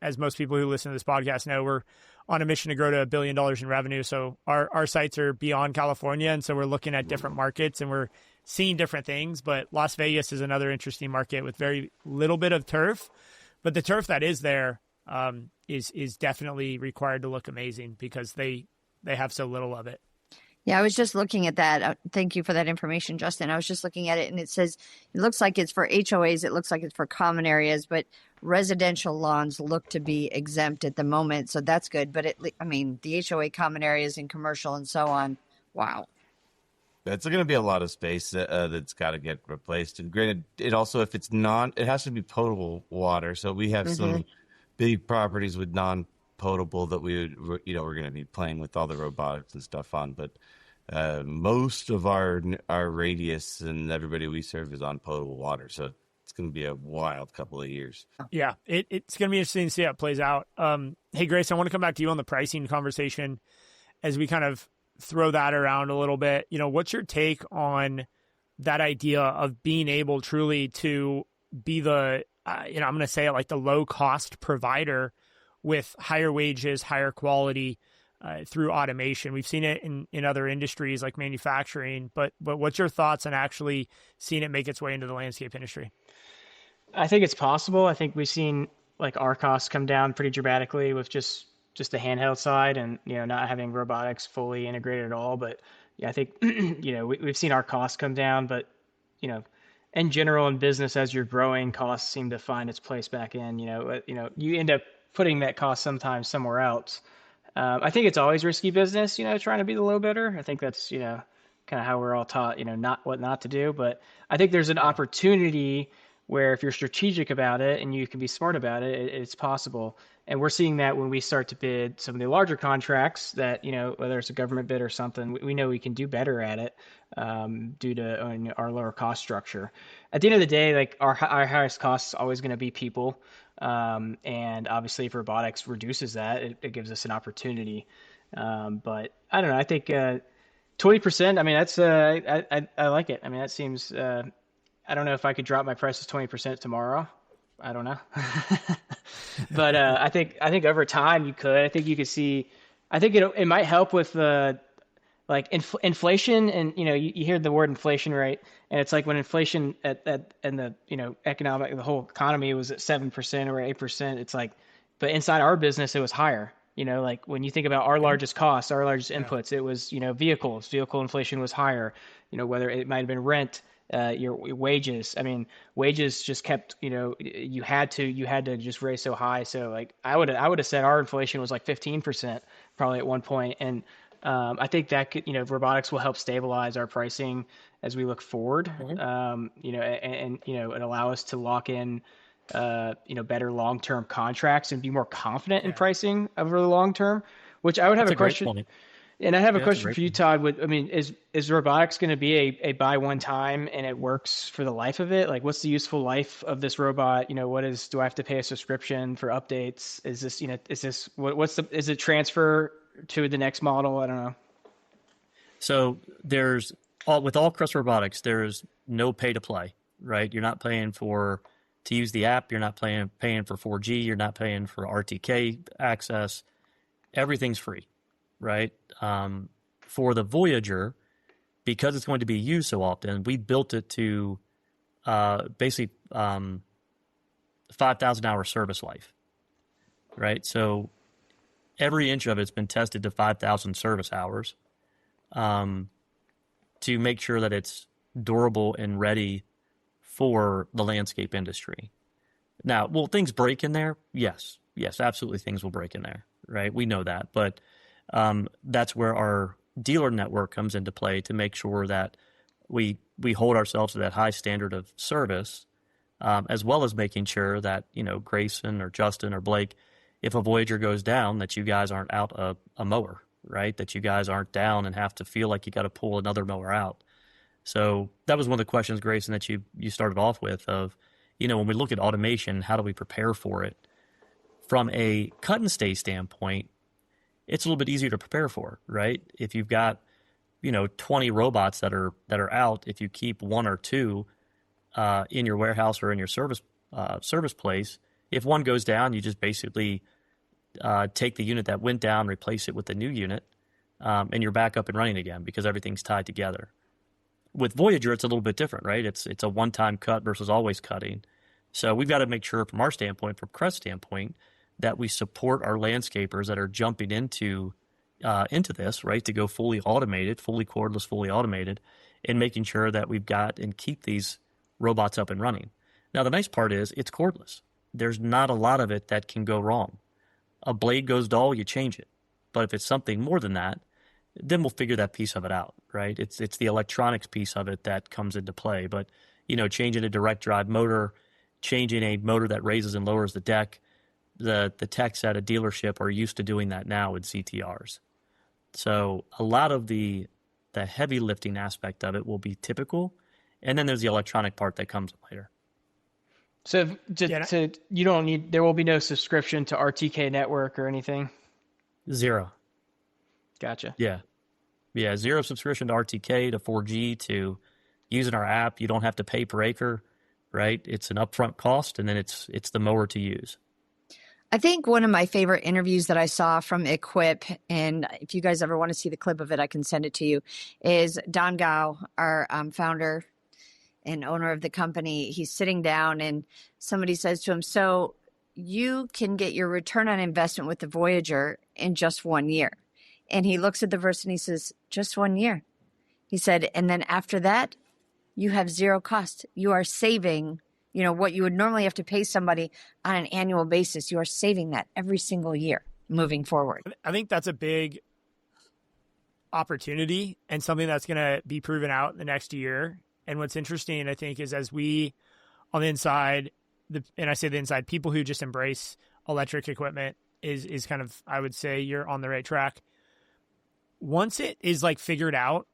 as most people who listen to this podcast know, we're on a mission to grow to $1 billion in revenue. So our sights are beyond California. And so we're looking at different markets and we're seeing different things. But Las Vegas is another interesting market with very little bit of turf. But the turf that is there is definitely required to look amazing because they have so little of it. Yeah, I was just looking at that. Thank you for that information, Justin. I was just looking at it, and it says it looks like it's for HOAs. It looks like it's for common areas, but residential lawns look to be exempt at the moment, so that's good. But the HOA common areas and commercial and so on. Wow, That's going to be a lot of space that's got to get replaced. And granted, it also, if it's it has to be potable water. So we have some big properties with non-potable that we're going to be playing with all the robotics and stuff on. But most of our radius and everybody we serve is on potable water. So it's going to be a wild couple of years. Yeah, it's going to be interesting to see how it plays out. Hey, Grace, I want to come back to you on the pricing conversation as we kind of throw that around a little bit. What's your take on that idea of being able truly to be the, I'm going to say it like the low cost provider with higher wages, higher quality through automation? We've seen it in other industries like manufacturing, but what's your thoughts on actually seeing it make its way into the landscape industry? I think it's possible. I think we've seen like our costs come down pretty dramatically with just the handheld side and, not having robotics fully integrated at all. But yeah, I think, we've seen our costs come down, but, in general in business, as you're growing, costs seem to find its place back in, you end up putting that cost sometimes somewhere else. I think it's always risky business, trying to be the low bidder. I think that's, kind of how we're all taught, not what not to do. But I think there's an opportunity where if you're strategic about it and you can be smart about it, it's possible. And we're seeing that when we start to bid some of the larger contracts that, whether it's a government bid or something, we know we can do better at it due to our lower cost structure. At the end of the day, like our highest cost is always going to be people. And obviously if robotics reduces that, it gives us an opportunity. But I don't know, I think 20%, I mean, that's I like it. I mean, that seems, I don't know if I could drop my prices 20% tomorrow. I don't know. But I think over time you could. I think you could see. I think it might help with like inflation, and you hear the word inflation, right? And it's like when inflation and the the whole economy was at 7% or 8%. It's like, but inside our business it was higher. Like when you think about our largest costs, our largest inputs, it was vehicles. Vehicle inflation was higher. Whether it might have been rent. Your wages. I mean, wages just kept, you had to just raise so high. So like I would have said our inflation was like 15% probably at one point. And I think that could, robotics will help stabilize our pricing as we look forward. And allow us to lock in, better long-term contracts and be more confident in pricing over the long term, which I would have a question. And I have a question for you, Todd. Is robotics going to be a buy one time and it works for the life of it? Like, what's the useful life of this robot? Do I have to pay a subscription for updates? Is this, is it transfer to the next model? I don't know. So with all Kress robotics, there's no pay to play, right? You're not paying to use the app. You're not paying for 4G. You're not paying for RTK access. Everything's free. Right. For the Voyager, because it's going to be used so often, we built it to basically 5,000 hour service life. Right. So every inch of it's been tested to 5,000 service hours to make sure that it's durable and ready for the landscape industry. Now, will things break in there? Yes, absolutely, things will break in there, right? We know that, but that's where our dealer network comes into play to make sure that we hold ourselves to that high standard of service, as well as making sure that, Grayson or Justin or Blake, if a Voyager goes down, that you guys aren't out a mower, right? That you guys aren't down and have to feel like you got to pull another mower out. So that was one of the questions, Grayson, that you started off with of, when we look at automation, how do we prepare for it? From a cut and stay standpoint, it's a little bit easier to prepare for, right? If you've got, 20 robots that are out, if you keep one or two in your warehouse or in your service place, if one goes down, you just basically take the unit that went down, replace it with the new unit, and you're back up and running again because everything's tied together. With Voyager, it's a little bit different, right? It's a one-time cut versus always cutting. So we've got to make sure from our standpoint, from Kress standpoint, that we support our landscapers that are jumping into this, right, to go fully automated, fully cordless, fully automated, and making sure that we've got and keep these robots up and running. Now, the nice part is it's cordless. There's not a lot of it that can go wrong. A blade goes dull, you change it. But if it's something more than that, then we'll figure that piece of it out, right? It's the electronics piece of it that comes into play. But, changing a direct drive motor, changing a motor that raises and lowers the deck, the techs at a dealership are used to doing that now with CTRs. So a lot of the heavy lifting aspect of it will be typical. And then there's the electronic part that comes later. So you don't need, there will be no subscription to RTK network or anything? Zero. Gotcha. Yeah. Zero subscription to RTK, to 4G, to using our app. You don't have to pay per acre, right? It's an upfront cost, and then it's the mower to use. I think one of my favorite interviews that I saw from Equip, and if you guys ever want to see the clip of it, I can send it to you, is Don Gao, our founder and owner of the company. He's sitting down and somebody says to him, so you can get your return on investment with the Voyager in just 1 year. And he looks at the person and he says, just 1 year. He said, and then after that, you have zero cost. You are saving, what you would normally have to pay somebody on an annual basis. You are saving that every single year moving forward. I think that's a big opportunity and something that's going to be proven out in the next year. And what's interesting, I think, is as we on the inside, and I say the inside, people who just embrace electric equipment is kind of, I would say you're on the right track. Once it is figured out,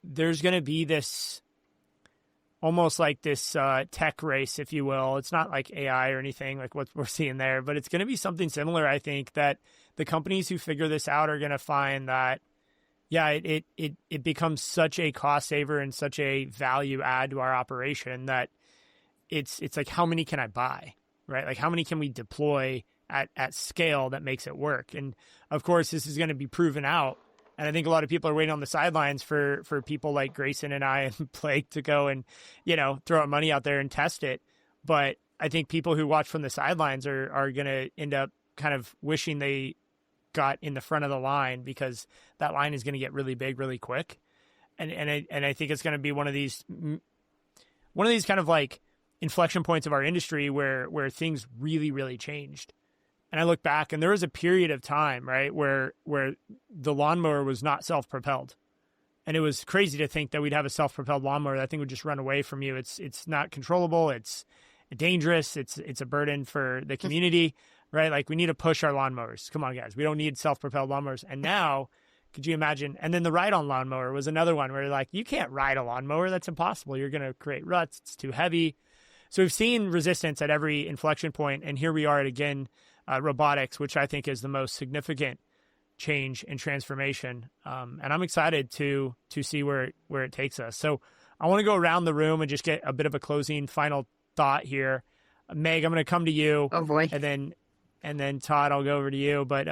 there's going to be this almost like this tech race, if you will. It's not like AI or anything like what we're seeing there, but it's going to be something similar. I think that the companies who figure this out are going to find that, it becomes such a cost saver and such a value add to our operation that it's like, how many can I buy, right? Like how many can we deploy at scale that makes it work? And of course, this is going to be proven out. And I think a lot of people are waiting on the sidelines for people like Grayson and I and Blake to go and, throw our money out there and test it. But I think people who watch from the sidelines are going to end up kind of wishing they got in the front of the line, because that line is going to get really big really quick. And I think it's going to be one of these kind of like inflection points of our industry where things really, really changed. And I look back, and there was a period of time, right, where the lawnmower was not self-propelled. And it was crazy to think that we'd have a self-propelled lawnmower that thing would just run away from you. It's not controllable. It's dangerous. It's a burden for the community, right? Like, we need to push our lawnmowers. Come on, guys. We don't need self-propelled lawnmowers. And now, could you imagine? And then the ride-on lawnmower was another one where, like, you can't ride a lawnmower. That's impossible. You're going to create ruts. It's too heavy. So we've seen resistance at every inflection point, and here we are at, again, robotics, which I think is the most significant change and transformation. And I'm excited to see where it takes us. So I want to go around the room and just get a bit of a closing final thought here. Meg, I'm going to come to you. Oh boy. And then Todd, I'll go over to you. But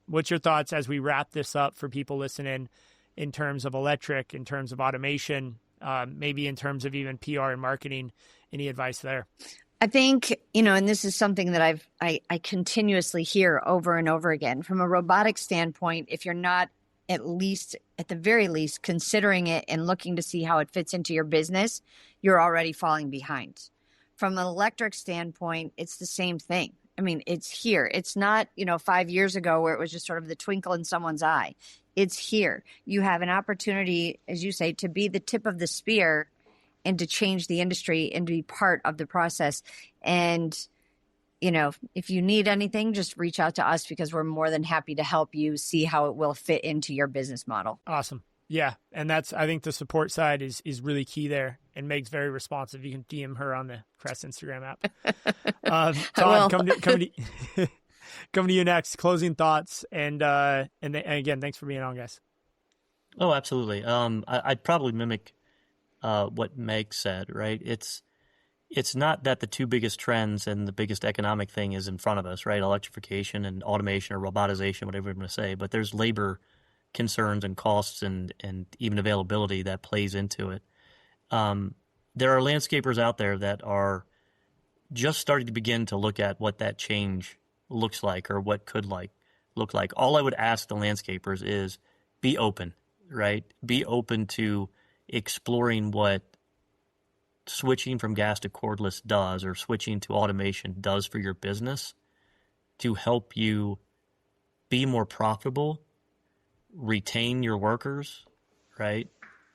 what's your thoughts as we wrap this up for people listening in terms of electric, in terms of automation, maybe in terms of even PR and marketing? Any advice there? I think, and this is something that I continuously hear over and over again from a robotic standpoint. If you're not at the very least, considering it and looking to see how it fits into your business, you're already falling behind. From an electric standpoint, it's the same thing. I mean, it's here. It's not, 5 years ago where it was just sort of the twinkle in someone's eye. It's here. You have an opportunity, as you say, to be the tip of the spear and to change the industry and to be part of the process. And, if you need anything, just reach out to us because we're more than happy to help you see how it will fit into your business model. Awesome. Yeah. And I think the support side is really key there, and Meg's very responsive. You can DM her on the Kress Instagram app. Todd, coming to you next, closing thoughts. And again, thanks for being on, guys. Oh, absolutely. I'd probably mimic what Meg said, right? It's not that the two biggest trends and the biggest economic thing is in front of us, right? Electrification and automation or robotization, whatever I'm going to say. But there's labor concerns and costs and even availability that plays into it. There are landscapers out there that are just starting to begin to look at what that change looks like or what could look like. All I would ask the landscapers is be open, right? Be open to exploring what switching from gas to cordless does, or switching to automation does for your business to help you be more profitable, retain your workers, right?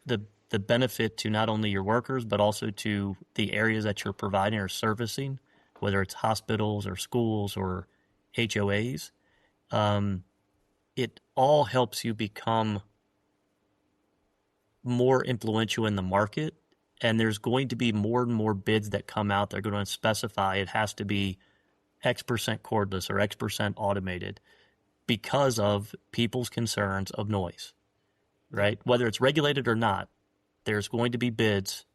The benefit to not only your workers, but also to the areas that you're providing or servicing, whether it's hospitals or schools or HOAs. It all helps you become more influential in the market. And there's going to be more and more bids that come out. They're going to specify it has to be X% cordless or X% automated because of people's concerns of noise, right? Whether it's regulated or not, there's going to be bids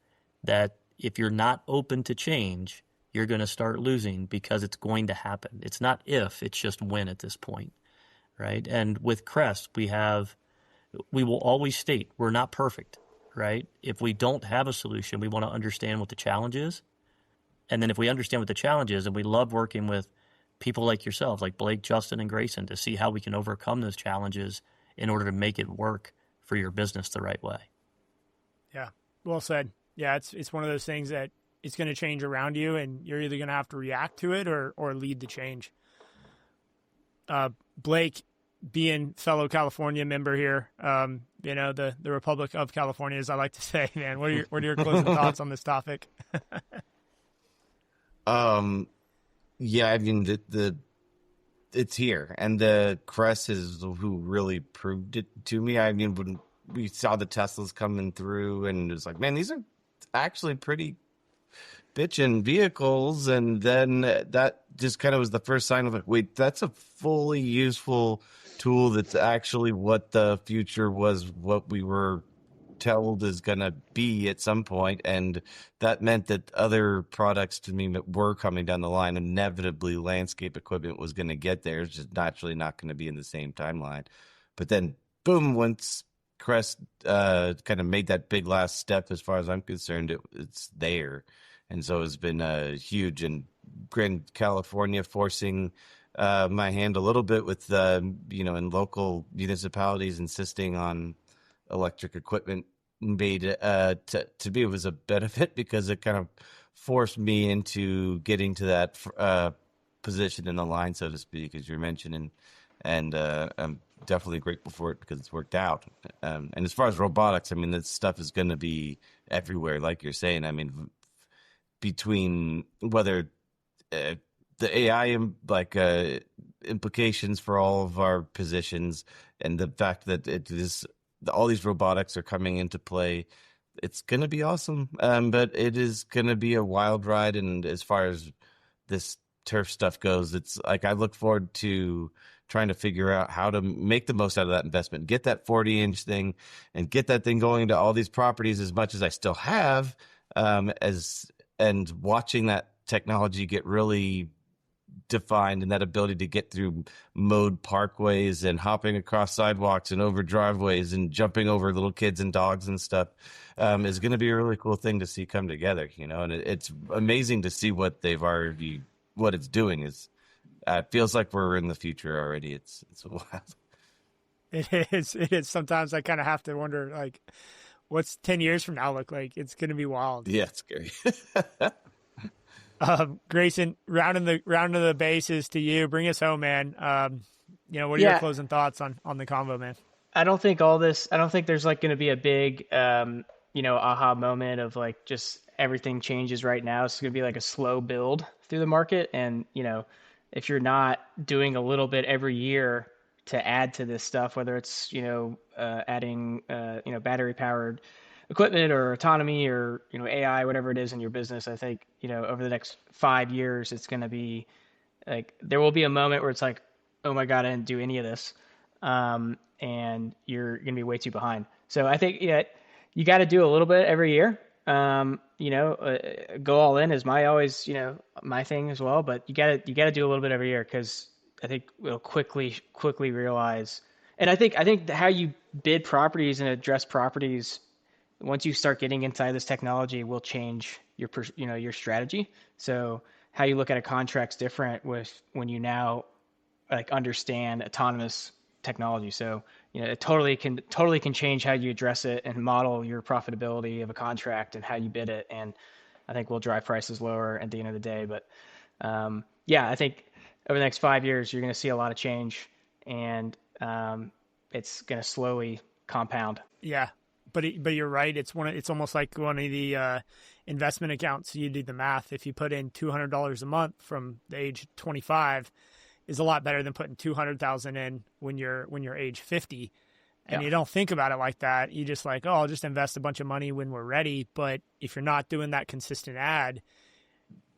that if you're not open to change, you're going to start losing because it's going to happen. It's not if, it's just when at this point, right? And with Kress, we will always state we're not perfect. Right? If we don't have a solution, we want to understand what the challenge is. And then if we understand what the challenge is, and we love working with people like yourselves, like Blake, Justin, and Grayson, to see how we can overcome those challenges in order to make it work for your business the right way. Yeah, well said. Yeah, it's one of those things that it's going to change around you, and you're either going to have to react to it or lead the change. Blake, being fellow California member here, the Republic of California, as I like to say, man, what are your closing thoughts on this topic? Yeah, I mean, it's here, and the Kress is who really proved it to me. I mean, when we saw the Teslas coming through, and it was like, man, these are actually pretty bitchin' vehicles, and then that just kind of was the first sign of like, wait, that's a fully useful tool that's actually what the future was, what we were told is going to be at some point. And that meant that other products to me that were coming down the line, inevitably landscape equipment was going to get there. It's just naturally not going to be in the same timeline. But then boom, once Kress kind of made that big last step, as far as I'm concerned, it's there. And so it's been huge. And Grand California forcing my hand a little bit with, in local municipalities insisting on electric equipment made to me, it was a benefit because it kind of forced me into getting to that position in the line, so to speak, as you're mentioning. And I'm definitely grateful for it because it's worked out. And as far as robotics, I mean, this stuff is going to be everywhere, like you're saying. I mean, between whether the AI implications for all of our positions and the fact that all these robotics are coming into play, it's going to be awesome. But it is going to be a wild ride. And as far as this turf stuff goes, it's like I look forward to trying to figure out how to make the most out of that investment, get that 40-inch thing and get that thing going to all these properties as much as I still have, and watching that technology get really defined, and that ability to get through mowed parkways and hopping across sidewalks and over driveways and jumping over little kids and dogs and stuff is going to be a really cool thing to see come together, and it's amazing to see what it's doing. It feels like we're in the future already. It's wild. It is. Sometimes I kind of have to wonder, like, what's 10 years from now look like? It's going to be wild. Yeah, it's scary. Grayson, rounding the bases to you. Bring us home, man. What are your closing thoughts on the combo, man? I don't think there's like going to be a big, aha moment of like just everything changes right now. It's going to be like a slow build through the market. And, if you're not doing a little bit every year to add to this stuff, whether it's, adding, battery powered equipment or autonomy or, AI, whatever it is in your business, I think, over the next 5 years, it's going to be like, there will be a moment where it's like, oh my God, I didn't do any of this. And you're going to be way too behind. So I think, you got to do a little bit every year. Go all in is my thing as well, but you got to do a little bit every year, because I think we'll quickly realize, and I think how you bid properties and address properties, once you start getting inside this technology, will change your strategy. So how you look at a contract's different when you now like understand autonomous technology. So, it totally can change how you address it and model your profitability of a contract and how you bid it. And I think we'll drive prices lower at the end of the day. But I think over the next 5 years, you're going to see a lot of change, and it's going to slowly compound. Yeah. But you're right. It's almost like one of the investment accounts. You do the math. If you put in $200 a month from the age 25, is a lot better than putting $200,000 in when you're age 50. And you don't think about it like that. You just like, I'll just invest a bunch of money when we're ready. But if you're not doing that consistent ad,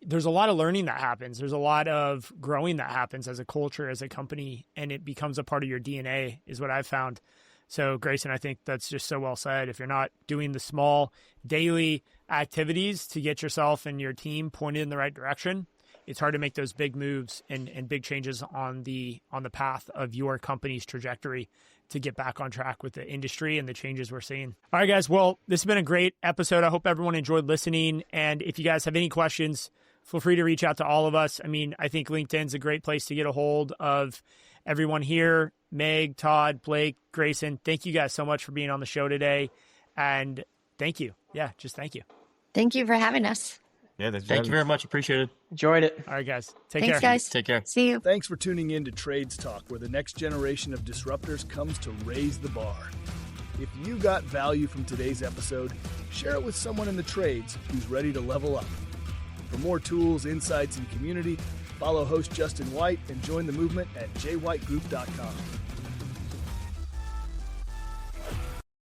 there's a lot of learning that happens. There's a lot of growing that happens as a culture, as a company, and it becomes a part of your DNA, is what I've found. So, Grayson, I think that's just so well said. If you're not doing the small daily activities to get yourself and your team pointed in the right direction, it's hard to make those big moves and big changes on the path of your company's trajectory to get back on track with the industry and the changes we're seeing. All right, guys. Well, this has been a great episode. I hope everyone enjoyed listening. And if you guys have any questions, feel free to reach out to all of us. I mean, I think LinkedIn's a great place to get a hold of everyone here. Meg, Todd, Blake, Grayson, thank you guys so much for being on the show today. And thank you. Yeah, just thank you. Thank you for having us. Yeah, thank you very much. Appreciate it. Enjoyed it. All right, guys. Thanks, care. guys. Take care. See you. Thanks for tuning in to Trades Talk, where the next generation of disruptors comes to raise the bar. If you got value from today's episode, share it with someone in the trades who's ready to level up. For more tools, insights, and community, follow host Justin White and join the movement at jwhitegroup.com.